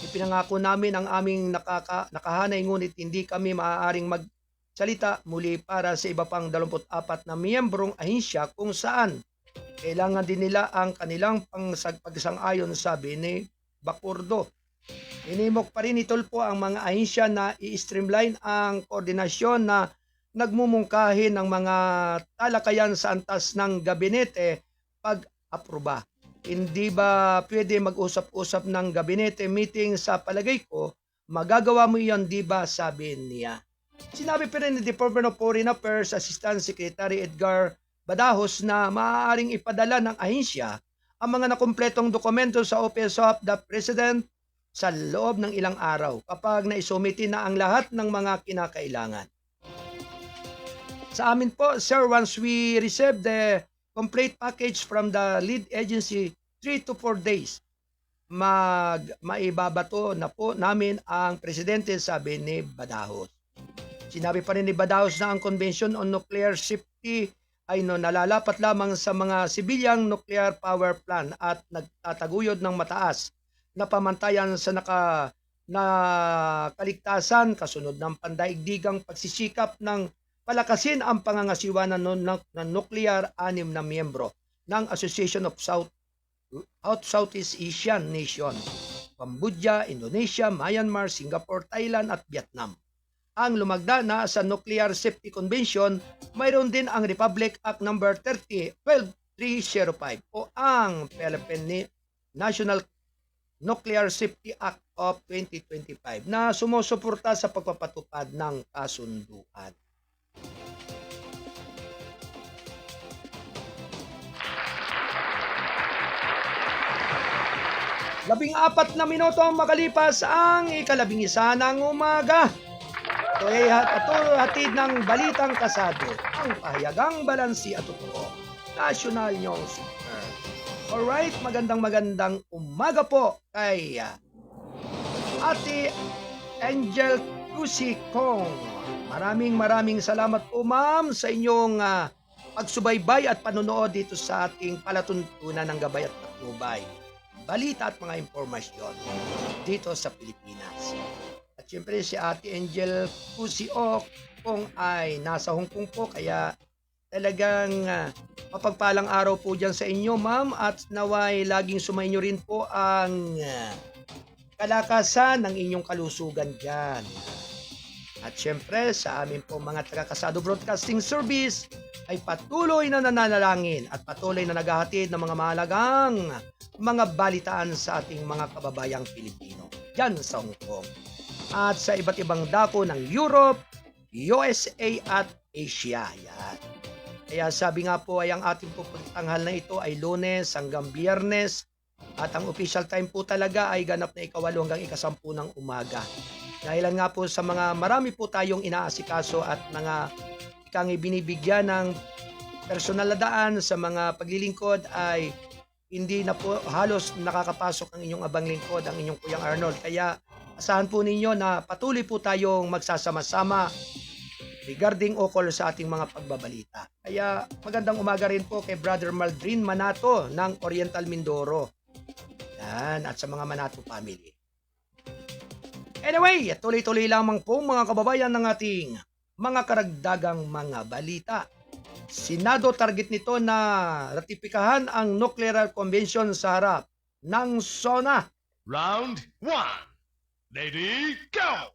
Ipinangako namin ang aming nakahanay ngunit hindi kami maaaring magsalita muli para sa iba pang 24 na miyembrong ahensya kung saan kailangan din nila ang kanilang pagsang-ayon, sabi ni Bacurdo. Inimok pa rin ni Tulfo ang mga ahensya na i-streamline ang koordinasyon na nagmumungkahi ng mga talakayan sa antas ng gabinete pag-aproba. Hindi ba pwede mag-usap-usap ng gabinete meeting? Sa palagay ko, magagawa mo iyon, di ba? Sabi niya. Sinabi pa rin ni Department of Foreign Affairs Assistant Secretary Edgar Badajos na maaaring ipadala ng ahensya ang mga nakumpletong dokumento sa Office of the President sa loob ng ilang araw kapag naisumiti na ang lahat ng mga kinakailangan. Sa amin po, sir, once we receive the complete package from the lead agency, 3 to 4 days, maibabato na po namin ang presidente, sabi ni Badajos. Sinabi pa rin ni Badajos na ang Convention on Nuclear Safety ay nalalapat lamang sa mga sibilyang nuclear power plant at nagtataguyod ng mataas na pamantayan sa kaligtasan kasunod ng pandaigdigang pagsisikap ng palakasin ang pangangasiwa ng nuclear 6 na miyembro ng Association of Southeast Asian Nation, Cambodia, Indonesia, Myanmar, Singapore, Thailand at Vietnam. Ang lumagda na sa Nuclear Safety Convention, mayroon din ang Republic Act No. 12305 o ang Philippine National Nuclear Safety Act of 2025 na sumusuporta sa pagpapatupad ng kasunduan. Labing-4 na minuto ang makalipas ang 11 ng umaga. Ito ay hatid ng balitang kasado, ang pahayagang balansi at totoo. National News. Alright, magandang umaga po kay Ate Angel Kusikong. Maraming salamat po ma'am sa inyong pagsubaybay at panonood dito sa ating palatuntunan ng Gabay at Patnubay. Balita at mga impormasyon dito sa Pilipinas. At syempre si Ate Angel Kusikong ay nasa Hong Kong po, kaya talagang mapagpalang araw po dyan sa inyo ma'am, at naway laging sumainyo rin po ang kalakasan ng inyong kalusugan dyan. At syempre sa amin po mga taga-Kasado Broadcasting Service ay patuloy na nananalangin at patuloy na naghahatid ng mga mahalagang mga balitaan sa ating mga kababayang Pilipino dyan sa Hong Kong at sa iba't ibang dako ng Europe, USA at Asia. Yan. Kaya sabi nga po ay ang ating pupuntanghal na ito ay Lunes hanggang Biyernes at ang official time po talaga ay ganap na 8 hanggang 10 ng umaga. Dahilan nga po sa mga marami po tayong inaasikaso at mga ikang binibigyan ng personal na daan sa mga paglilingkod ay hindi na po halos nakakapasok ang inyong abang lingkod, ang inyong Kuyang Arnold. Kaya asahan po ninyo na patuloy po tayong magsasama-sama regarding ukol sa ating mga pagbabalita. Kaya magandang umaga rin po kay Brother Maldrin Manato ng Oriental Mindoro. Yan, at sa mga Manato family. Anyway, tuloy-tuloy lamang po mga kababayan ng ating mga karagdagang mga balita. Senado target nito na ratipikahan ang Nuclear Convention sa harap ng SONA. Round 1. Ready, go!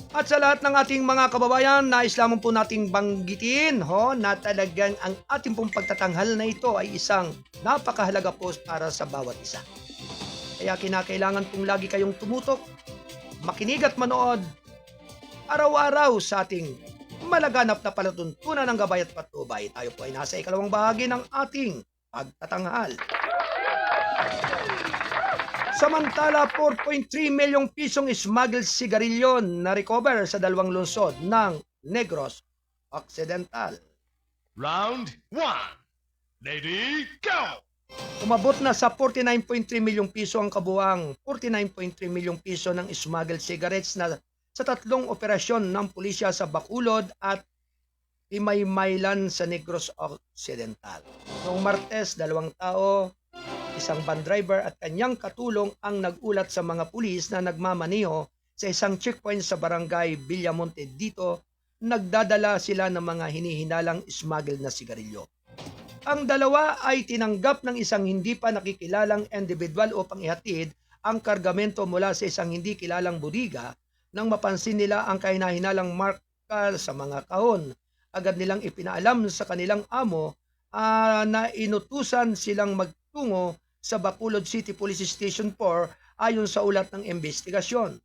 At sa lahat ng ating mga kababayan, nais lamang po nating banggitin na talagang ang ating pong pagtatanghal na ito ay isang napakahalaga po para sa bawat isa. Kaya kinakailangan pong lagi kayong tumutok, makinig at manood araw-araw sa ating malaganap na palatuntunan ng Gabay at Patnubay. Tayo po ay nasa ikalawang bahagi ng ating pagtatanghal. Samantala, 4.3 milyong pisong smuggled sigarilyo na recover sa dalawang lungsod ng Negros Occidental. Round 1. Ready, go! Umabot na sa 49.3 milyong piso ang kabuang 49.3 milyong piso ng smuggled cigarettes na sa tatlong operasyon ng pulisya sa Bacolod at Imaymaylan sa Negros Occidental. Noong Martes, 2 tao, isang van driver at kanyang katulong ang nagulat sa mga pulis na nagmamaniho sa isang checkpoint sa barangay Villamonte. Dito, nagdadala sila ng mga hinihinalang smuggled na sigarilyo. Ang dalawa ay tinanggap ng isang hindi pa nakikilalang individual upang ihatid ang kargamento mula sa isang hindi kilalang budiga. Nang mapansin nila ang kahinahinalang marka sa mga kahon, agad nilang ipinaalam sa kanilang amo na inutusan silang magtungo sa Bacolod City Police Station 4 ayon sa ulat ng investigasyon.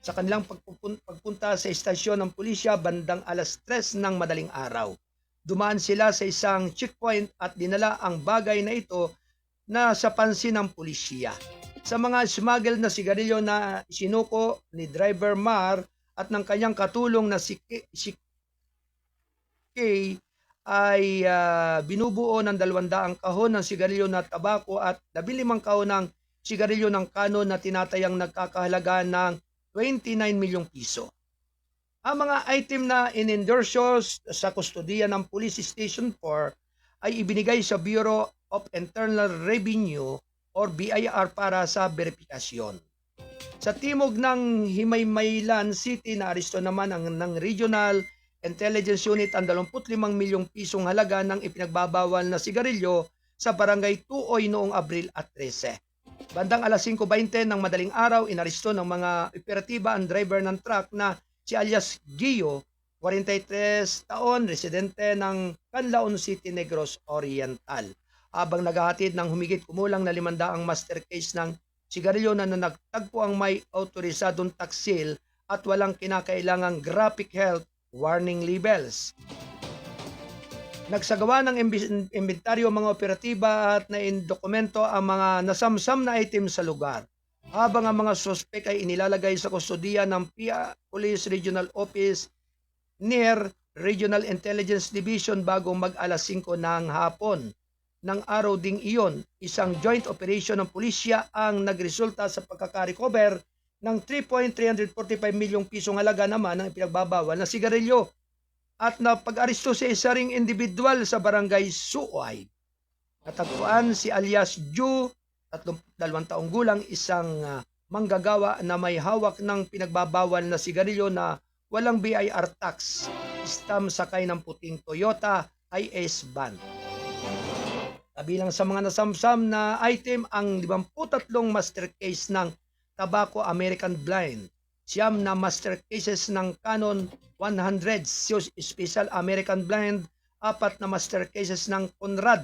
Sa kanilang pagpunta sa istasyon ng pulisya bandang 3:00 ng madaling araw, dumaan sila sa isang checkpoint at dinala ang bagay na ito na sa pansin ng pulisya. Sa mga smuggled na sigarilyo na sinuko ni Driver Mar at ng kanyang katulong na si Kay ay binubuo ng 200 kahon ng sigarilyo na tabako at 15 kahon ng sigarilyo ng kano na tinatayang nagkakahalaga ng 29 milyong piso. Ang mga item na in-endorso sa kustodiya ng Police Station 4 ay ibinigay sa Bureau of Internal Revenue or BIR para sa verifikasyon. Sa timog ng Himaymaylan City, naaresto naman ng Regional Intelligence Unit ang 25 milyong pisong halaga ng ipinagbabawal na sigarilyo sa Barangay Tuoy noong Abril 13. Bandang 5:20 ng madaling araw, inaresto ng mga operatiba ang driver ng truck na si alias Gio, 43 taon, residente ng Canlaon City, Negros Oriental. Habang naghahatid ng humigit kumulang na 500 master case ng sigarilyo na nagtagpo ang may autorisadong taksil at walang kinakailangang graphic health warning labels. Nagsagawa ng inventaryo mga operatiba at naindokumento ang mga nasamsam na item sa lugar. Habang ang mga suspek ay inilalagay sa kustodiya ng PIA Police Regional Office near Regional Intelligence Division bago mag 5:00 ng hapon. ng araw ding iyon, isang joint operation ng pulisya ang nagresulta sa pagkakarecover ng 3.345 milyong pisong halaga naman ng pinagbabawal na sigarilyo at napag-aresto sa isa ring individual sa barangay Suoy. Natagpuan si alias Ju, 32 taong gulang, isang manggagawa na may hawak ng pinagbabawal na sigarilyo na walang BIR tax, stamp sakay ng puting Toyota IS van. Kabilang sa mga nasamsam na item ang 53 master case ng Tobacco American Blend, 9 na master cases ng Canon 100 Special American Blend, 4 na master cases ng Conrad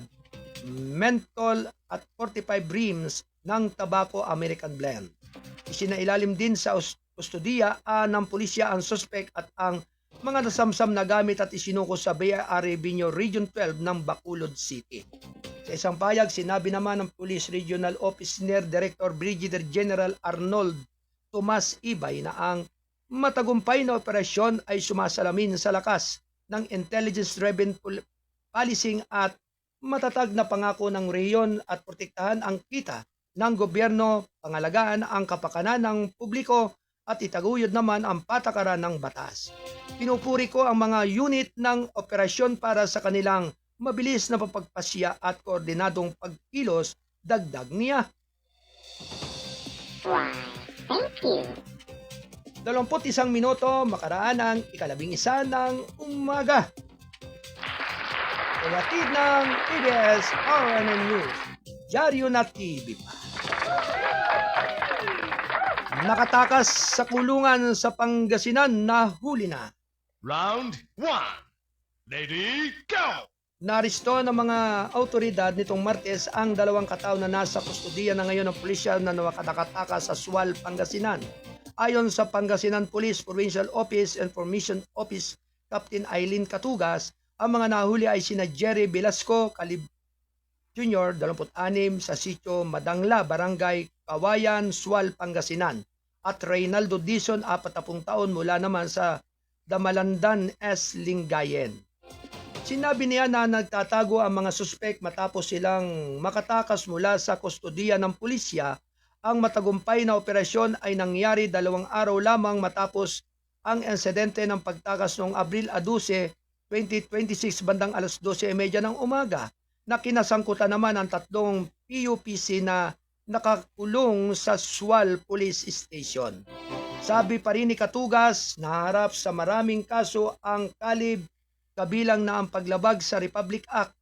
Menthol at 45 reams ng Tobacco American Blend. Isinailalim din sa kustodiya ng pulisya ang suspect at ang mga nasamsam na gamit at isinuko sa BIR Revenue Region 12 ng Bacolod City. Sa isang payag, sinabi naman ng Police Regional Office Senior Director Brigadier General Arnold Tomas Ibay na ang matagumpay na operasyon ay sumasalamin sa lakas ng intelligence-driven policing at matatag na pangako ng rehiyon at protektahan ang kita ng gobyerno, pangalagaan ang kapakanan ng publiko at itaguyod naman ang patakaran ng batas. Pinupuri ko ang mga unit ng operasyon para sa kanilang mabilis na papagpasya at koordinadong pagkilos, dagdag niya. Why, thank you. 21 minuto makaraan ang 11 ng umaga. Kayatid ng PBS RNN News, Diaryo na TV pa. Nakatakas sa kulungan sa Pangasinan na huli na. Round 1. Lady, go! Naristo ng mga autoridad nitong Martes ang 2 katao na nasa kustodiya na ngayon ng pulisya na nakatakas sa Sual, Pangasinan. Ayon sa Pangasinan Police Provincial Office Information Office Captain Eileen Katugas, ang mga nahuli ay sina Jerry Velasco Calib Jr., 26, sa sitio Madangla, Barangay Kawayan, Sual, Pangasinan, at Reynaldo Dizon, 40 taon, mula naman sa Damalandan S. Lingayen. Sinabi niya na nagtatago ang mga suspek matapos silang makatakas mula sa kustodiya ng pulisya. Ang matagumpay na operasyon ay nangyari 2 araw lamang matapos ang insidente ng pagtakas noong Abril 12, 2026 bandang alas 12:30 ng umaga, na kinasangkutan naman ang 3 PUPC na nakakulong sa Sual Police Station. Sabi pa rin ni Katugas, naharap sa maraming kaso ang Calib, kabilang na ang paglabag sa Republic Act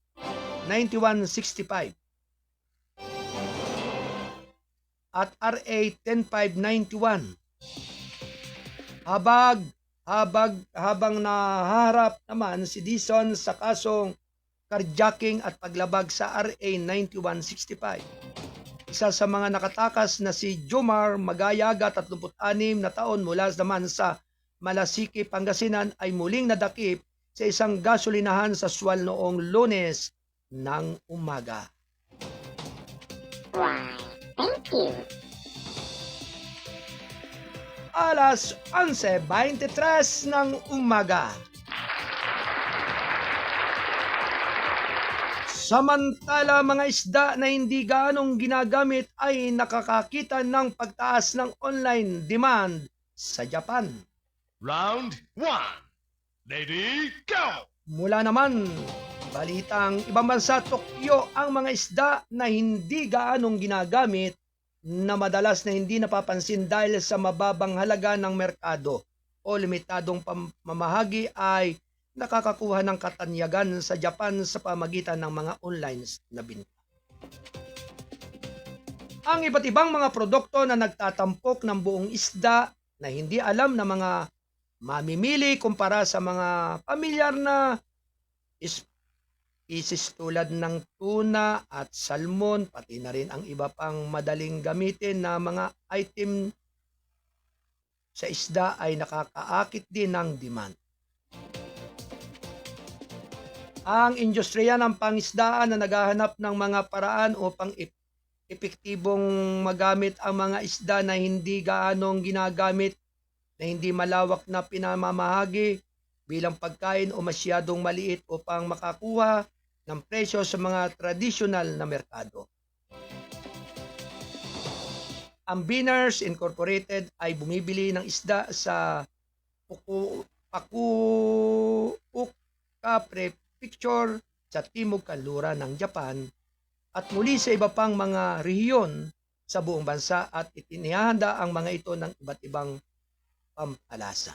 9165 at RA 10591. Habang naharap naman si Dizon sa kasong carjacking at paglabag sa RA 9165. Isa sa mga nakatakas na si Jomar Magayaga, 36 na taon, mula naman sa Malasiki, Pangasinan, ay muling nadakip sa isang gasolinahan sa Sual noong Lunes ng umaga. Why, thank you. Alas 11:23 ng umaga. Samantala, mga isda na hindi gaanong ginagamit ay nakakakita ng pagtaas ng online demand sa Japan. Round 1. Lady, go! Mula naman, balitang ibang bansa, Tokyo, ang mga isda na hindi gaanong ginagamit na madalas na hindi napapansin dahil sa mababang halaga ng merkado o limitadong pamamahagi ay nakakakuha ng katanyagan sa Japan sa pamagitan ng mga online na binta. Ang iba't ibang mga produkto na nagtatampok ng buong isda na hindi alam na mga mamimili kumpara sa mga pamilyar na species tulad ng tuna at salmon, pati na rin ang iba pang madaling gamitin na mga item sa isda ay nakakaakit din ng demand. Ang industriya ng pangisdaan na naghahanap ng mga paraan upang epektibong magamit ang mga isda na hindi gaanong ginagamit, na hindi malawak na pinamamahagi bilang pagkain o masyadong maliit upang makakuha ng presyo sa mga tradisyonal na merkado. Ang Beaners Incorporated ay bumibili ng isda sa Fukuoka Prefecture sa Timog Kanluran ng Japan at muli sa iba pang mga rehiyon sa buong bansa at itinihanda ang mga ito ng iba't ibang pampalasa.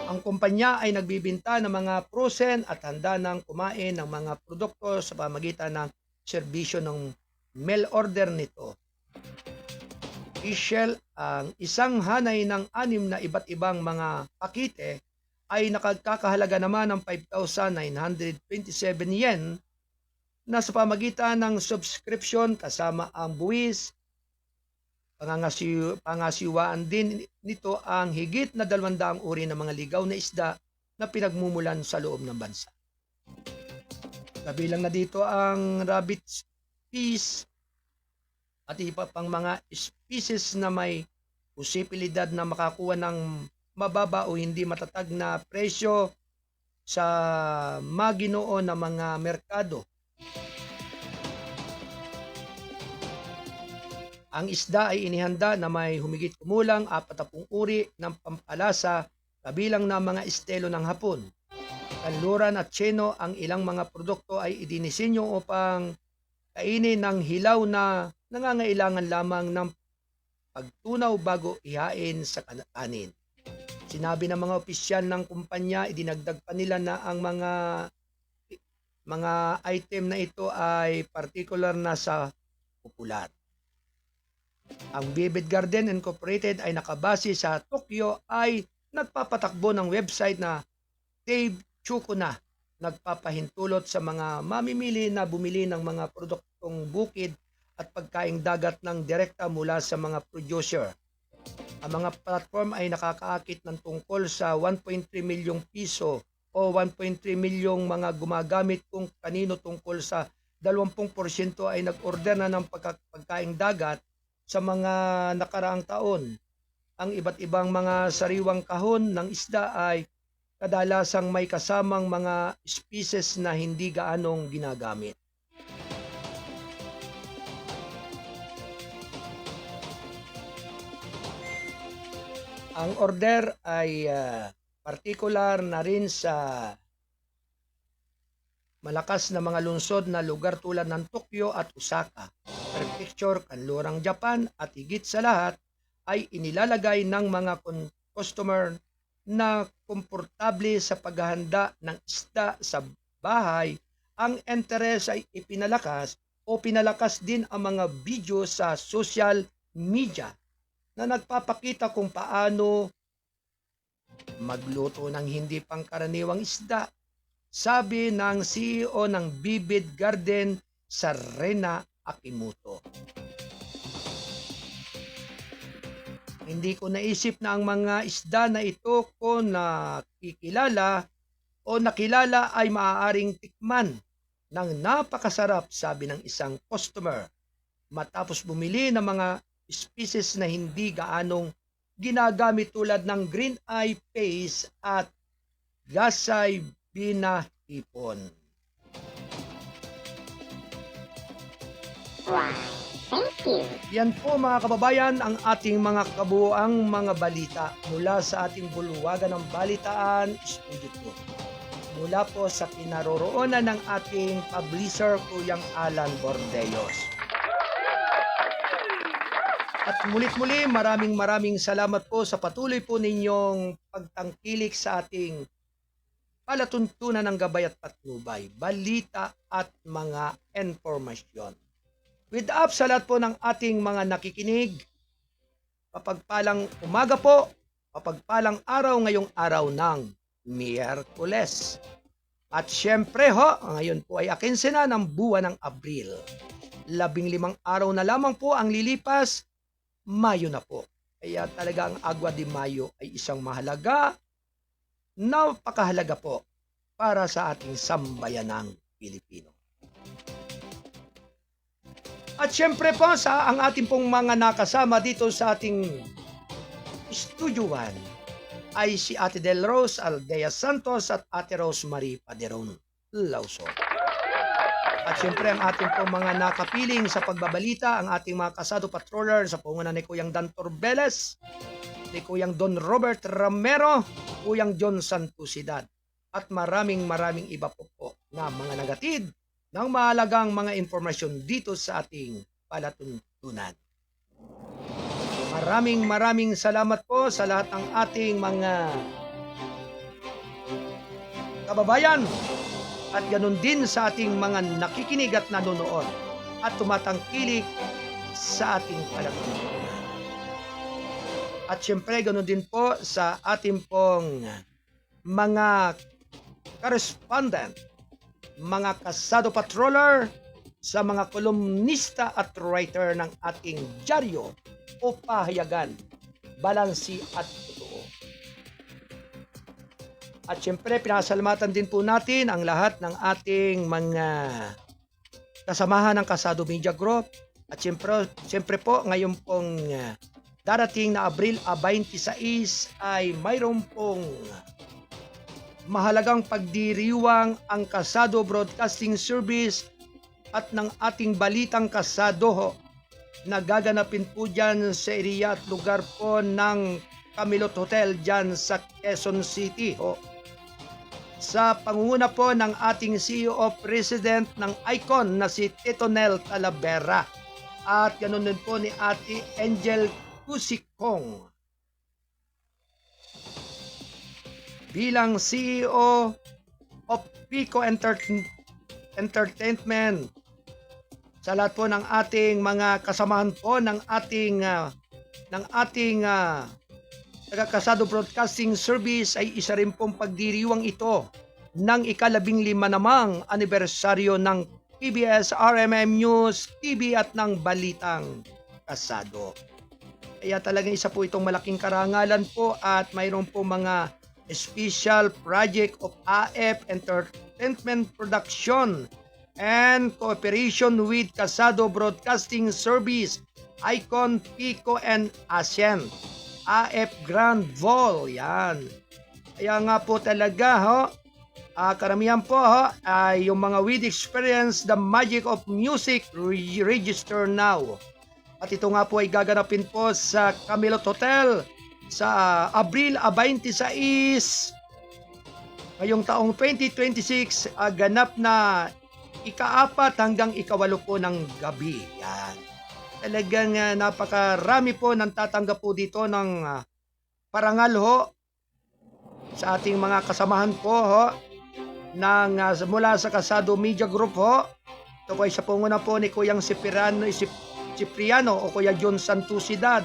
Ang kumpanya ay nagbibinta ng mga frozen at handa ng kumain ng mga produkto sa pamagitan ng serbisyo ng mail order nito. Official, ang isang hanay ng 6 na iba't ibang mga pakite ay nakakahalaga naman ng 5,927 yen na sa pamagitan ng subscription kasama ang buwis. Pangasiwaan din nito ang higit na 200 uri ng mga ligaw na isda na pinagmumulan sa loob ng bansa. Kabilang na dito ang rabbit fish at iba pang mga species na may posibilidad na makakuha ng mababa o hindi matatag na presyo sa maginoo na mga merkado. Ang isda ay inihanda na may humigit kumulang 40 uri ng pampalasa kabilang na mga estilo ng Hapon. Kanluran at Tseno, ang ilang mga produkto ay idinisenyo upang kainin ng hilaw na nangangailangan lamang ng pagtunaw bago ihain sa kanin. Sinabi ng mga opisyal ng kumpanya, idinagdag pa nila na ang mga item na ito ay particular na sa popular. Ang Vivid Garden Incorporated ay nakabase sa Tokyo ay nagpapatakbo ng website na Dave Chuko na nagpapahintulot sa mga mamimili na bumili ng mga produktong bukid at pagkaing dagat ng direkta mula sa mga producer. Ang mga platform ay nakakaakit ng tungkol sa 1.3 milyong piso o 1.3 milyong mga gumagamit kung kanino tungkol sa 20% ay nag-order na ng pagkaing dagat sa mga nakaraang taon. Ang iba't ibang mga sariwang kahon ng isda ay kadalasang may kasamang mga species na hindi gaanong ginagamit. Ang order ay partikular na rin sa malakas na mga lungsod na lugar tulad ng Tokyo at Osaka, Prefecture, Kanlurang, Japan at higit sa lahat ay inilalagay ng mga customer na komportable sa paghahanda ng isda sa bahay. Ang interes ay ipinalakas o pinalakas din ang mga video sa social media na nagpapakita kung paano magluto ng hindi pangkaraniwang isda. Sabi ng CEO ng Vivid Garden, Sarena Akimoto. Hindi ko naisip na ang mga isda na ito ko nakikilala o nakilala ay maaaring tikman ng napakasarap, sabi ng isang customer matapos bumili ng mga species na hindi gaanong ginagamit tulad ng green eye paste at gasay binahipon. Wow, thank you. Yan po mga kababayan ang ating mga kabuuang mga balita mula sa ating bulwagan ng balitaan Studio 2. Mula po sa kinaroroonan ng ating publisher Kuyang Alan Bordeos. At mulit-muli maraming salamat po sa patuloy po ninyong pagtangkilik sa ating palatuntunan ng gabay at patnubay, balita at mga informasyon. With up sa lahat po ng ating mga nakikinig, papagpalang umaga po, papagpalang araw ngayong araw ng Miyerkules. At syempre ngayon po ay 15 na ng buwan ng Abril. 15 araw na lamang po ang lilipas, Mayo na po. Kaya talaga ang Agua de Mayo ay isang mahalaga, napakahalaga po para sa ating sambayanang Pilipino. At syempre po ang ating pong mga nakasama dito sa ating Studio 1 ay si Ate Del Rose Aldea Santos at Ate Rosemary Paderon. Lauso. At syempre ang ating po mga nakapiling sa pagbabalita, ang ating mga kasado patroller sa pungunan ni Kuyang Dan Torbeles, ni Kuyang Don Robert Ramero, Kuyang John Santusidad, at maraming iba po na mga nagatid ng mahalagang mga impormasyon dito sa ating palatuntunan. Maraming salamat po sa lahat ng ating mga kababayan at ganun din sa ating mga nakikinig at nanonood at tumatangkilik sa ating palatuntunan. At syempre ganun din po sa ating pong mga correspondent, mga kasado patroller, sa mga kolumnista at writer ng ating dyaryo o pahayagan, balansi at totoo. At syempre, pinasalamatan din po natin ang lahat ng ating mga kasamahan ng Kasado Media Group. At syempre po, ngayon pong darating na Abril 26 ay mayroon pong mahalagang pagdiriwang ang Kasado Broadcasting Service at ng ating balitang kasado na gaganapin po dyan sa area at lugar po ng Camilot Hotel dyan sa Quezon City. Sa pangunguna po ng ating CEO President ng ICON na si Tito Nel Talavera at ganun din po ni Ate Angel Kusikong. Bilang CEO of Pico Entertainment, sa lahat po ng ating mga kasamahan po ng ating Kasado Broadcasting Service ay isa rin pong pagdiriwang ito ng ika-15 namang anibersaryo ng PBS RMM News TV at ng Balitang Kasado. Kaya talagang isa po itong malaking karangalan po at mayroon po mga special project of AF Entertainment Production and cooperation with Kasado Broadcasting Service, ICON, Pico, and ASEAN. AF Grand Vol, yan. Kaya nga po talaga, karamihan po ay yung mga with experience the magic of music register now. At ito nga po ay gaganapin po sa Camilot Hotel sa Abril 26 ngayong taong 2026, ganap na ika-4 hanggang ika-8 po ng gabi. Yan. Talagang napakarami po nang tatanggap po dito ng parangal sa ating mga kasamahan po mula sa Kasado Media Group . Ito po ay sa punguna po ni Kuyang Cipriano o Kuya John Santusidad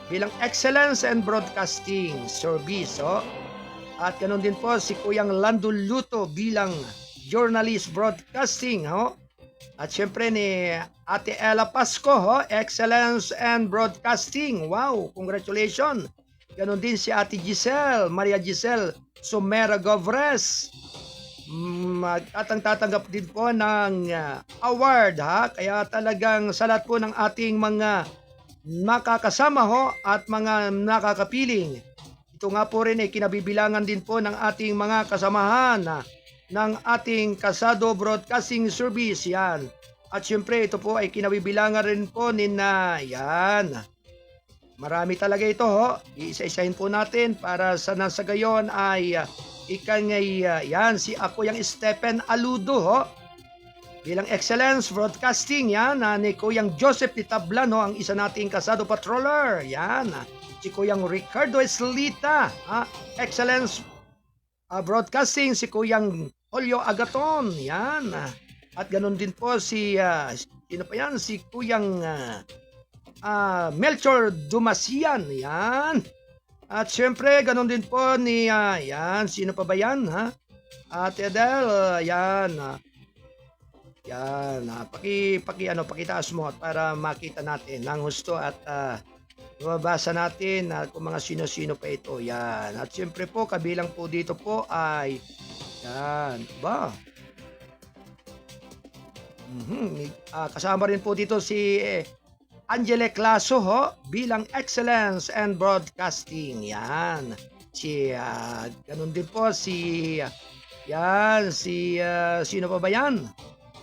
bilang Excellence and Broadcasting Service . At ganoon din po si Kuyang Lando Luto bilang Journalist Broadcasting . At syempre ni Ate Ella Pasco, Excellence and Broadcasting. Wow, congratulations. Ganon din si Ate Maria Giselle Somera Govres. Tatanggap din po ng award . Kaya talagang sa lahat po ng ating mga nakakasama at mga nakakapiling. Ito nga po rin ay kinabibilangan din po ng ating mga kasamahan ng ating Kasado Broadcasting Service, yan. At syempre ito po ay kinabibilangan rin po yan. Marami talaga ito Iisa-isahin po natin para sa nasa gayon ay yan si ako yung Stephen Aludo bilang Excellence Broadcasting, yan. Ni Kuyang Joseph Titablano ang isa nating Kasado Patroller, yan. Si Kuyang Ricardo Eslita, Excellence Broadcasting, si Kuyang Julio Agaton, yan. At ganun din po si si Kuyang Melchor Dumasian, yan. At syempre ganun din po ni sino pa ba yan, At Adele, yan. Yan, pakitaas mo para makita natin ng husto at mabasa natin kung mga sino-sino pa ito. Yan. At syempre po kabilang po dito po ay yan, kasama rin po dito si Angele Claso bilang Excellence and Broadcasting. Yan. Ganun din po si Yan, sino pa ba yan?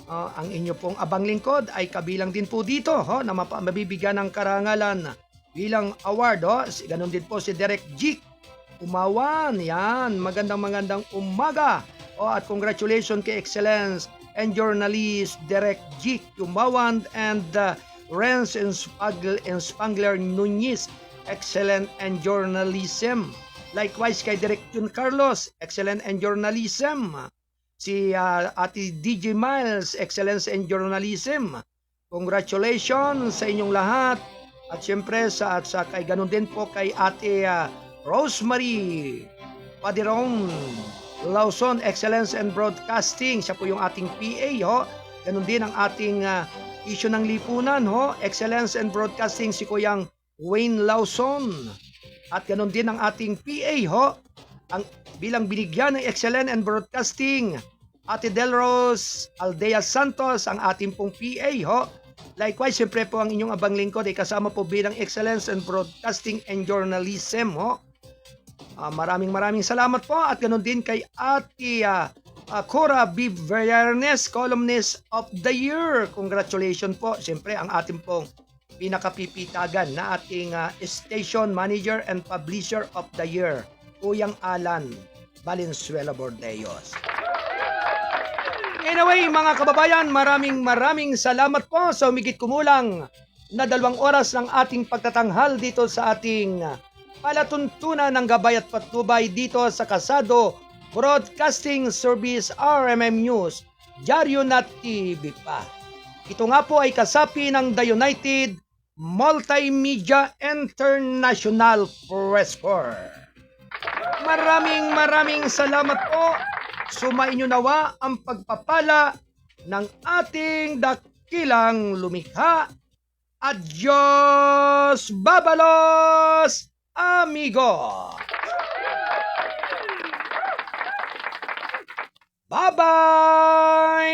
Ang inyo pong abang lingkod ay kabilang din po dito na mabibigyan ng karangalan bilang award. Ganon din po si Derek Jik Umawan. Yan, magandang umaga. At congratulations kay Excellence and Journalist Derek Jik Umawan and Renz Spangler Nunez, Excellent and Journalism. Likewise kay Direk Jun Carlos, Excellent and Journalism. Si Ate DJ Miles, Excellence and Journalism. Congratulations sa inyong lahat. At syempre sa kay ganun din po kay Ate Rosemary Padirong Lawson, Excellence and Broadcasting. Siya po yung ating PA. Ganun din ang ating issue ng lipunan. Excellence and Broadcasting si Kuyang Wayne Lawson. At ganun din ang ating PA. Ang bilang binigyan ng Excellence and Broadcasting, Ate Delros Aldea Santos, ang ating pong PA. Likewise, siyempre po ang inyong abang lingkod ay kasama po bilang Excellence and Broadcasting and Journalism. Maraming salamat po at ganoon din kay Ate Cora B. Vernes, Columnist of the Year. Congratulations po. Siyempre ang ating pong pinakapipitagan na ating Station Manager and Publisher of the Year, Kuyang Alan Valenzuela Bordeos. Anyway, mga kababayan, maraming salamat po sa humigit kumulang na 2 oras ng ating pagtatanghal dito sa ating palatuntunan ng gabay at patnubay dito sa Kasado Broadcasting Service RMM News, Diaryo na TV pa. Ito nga po ay kasapi ng The United Multimedia International Press Corps. Maraming salamat po. Sumainyo nawa ang pagpapala ng ating dakilang lumikha. Adios, babalos, amigo! Bye-bye!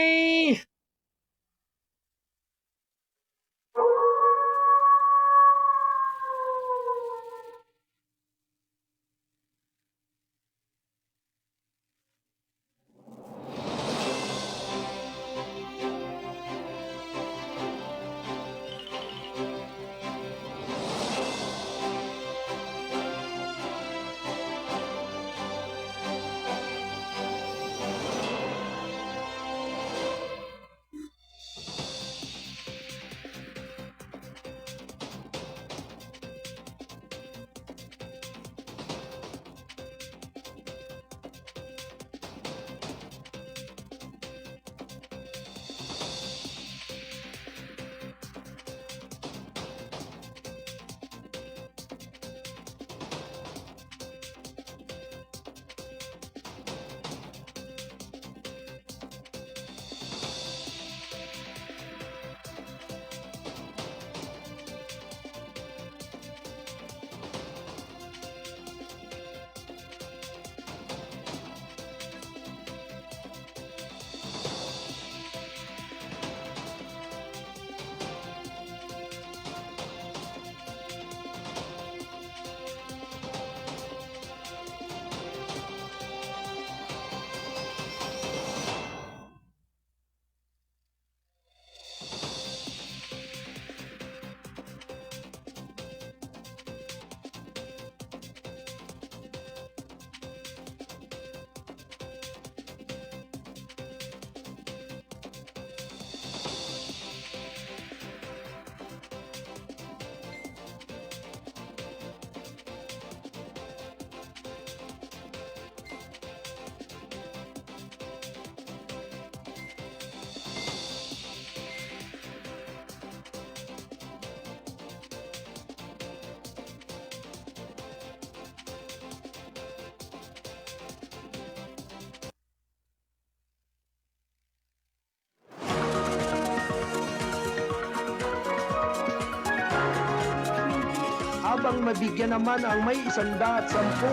Habang mabigyan naman ang may 110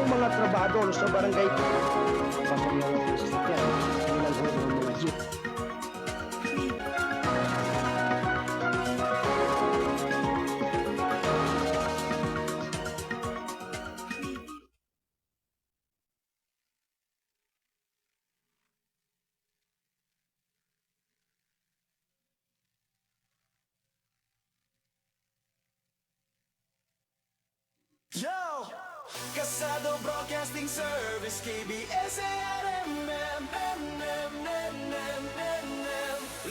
mga trabahador sa barangay. Kasado Broadcasting Service, KBS-ARM.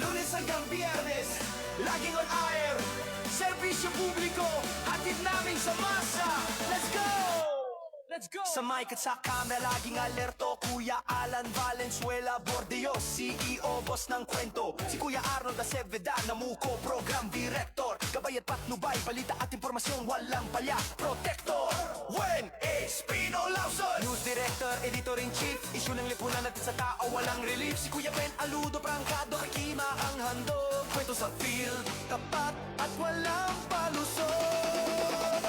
Lunes hanggang Biyernes, laging on air. Serbisyo publiko, hatid namin sa masa. Let's go! Let's go! Sa mic at sa camera, laging alerto. Kuya Alan Valenzuela Bordeos, CEO, boss ng kwento. Si Kuya Arnold Aceveda, namuko, program director. Gabay at patnubay, balita at impormasyon, walang palya, protector. When it's Pino Lawson, news director, editor-in-chief. Issue ng lipunan natin sa tao, walang relief. Si Kuya Ben Aludo, prangkado, kakima ang handog. Kwento sa field, tapat at walang palusot.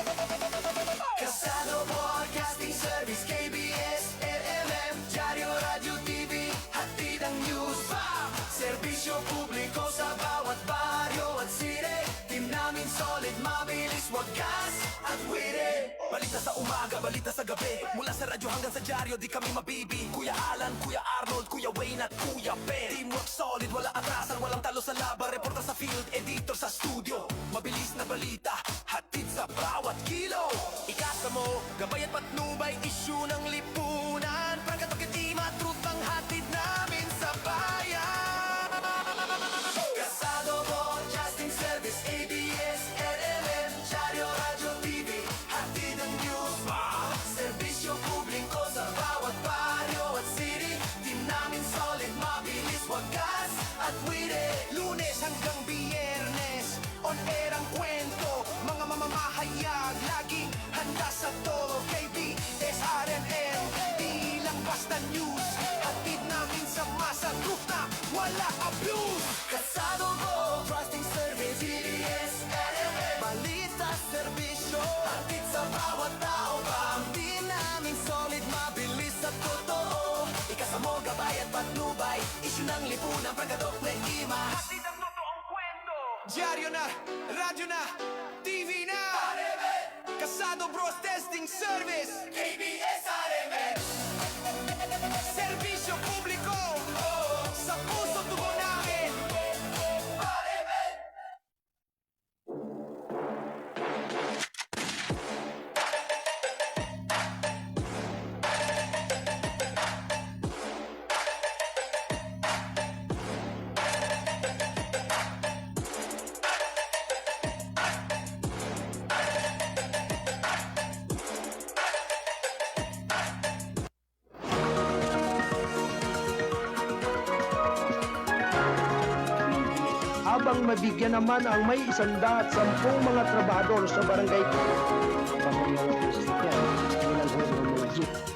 Kasado Broadcasting Service, KBS-ARM, Diario, Radio, TV, hatid ang news. Serbisyo publiko sa bawat baryo at sire. Team namin solid, mabilis, wagas at wire. Balita sa umaga, balita sa gabi. Mula sa radyo hanggang sa diaryo, di kami mabibi. Kuya Alan, Kuya Arnold, Kuya Wayne at Kuya Ben. Teamwork solid, wala atrasan, walang talo sa laban. Reporter sa field, editor sa studio. Mabilis na balita, hatid sa bawat kilo. Ikasa mo, gabay at patnubay, issue ng lipunan. Prangkat at itima, truth ang hatid namin sa bayan. Kasado Broadcasting Service, ABS-CBN, Diario, Radio, TV, hatid ang news. Serbisyo publiko sa bawat baryo at city. Team namin solid, mabilis, wagas at wire. Lunes hanggang Biyernes, on air ang kwento. Mga mamamahayag, laging handa sa toro. KBS-RMN, di lang basta news. Hatid namin sa masa, truth na wala abuse. Kasado mo, Broadcasting Service, KBS-RMN. Balita, serbisyo, hatid sa bawat tao. Pamdi namin solid, mabilis at totoo. Ikasa mo, gabay at patnubay, issue ng lipunan, prangkadok na ima. Hatid ang totoong kwento. Diaryo na, radyo na, TV na. Kasado Broadcasting Service, KBS-RMN. Serbisyo publiko, sa puso tubo namin. Habang mabigyan naman ang may 110 mga trabahador sa barangay Pamamawa ng sasakyan, walang huli ng mga jeep.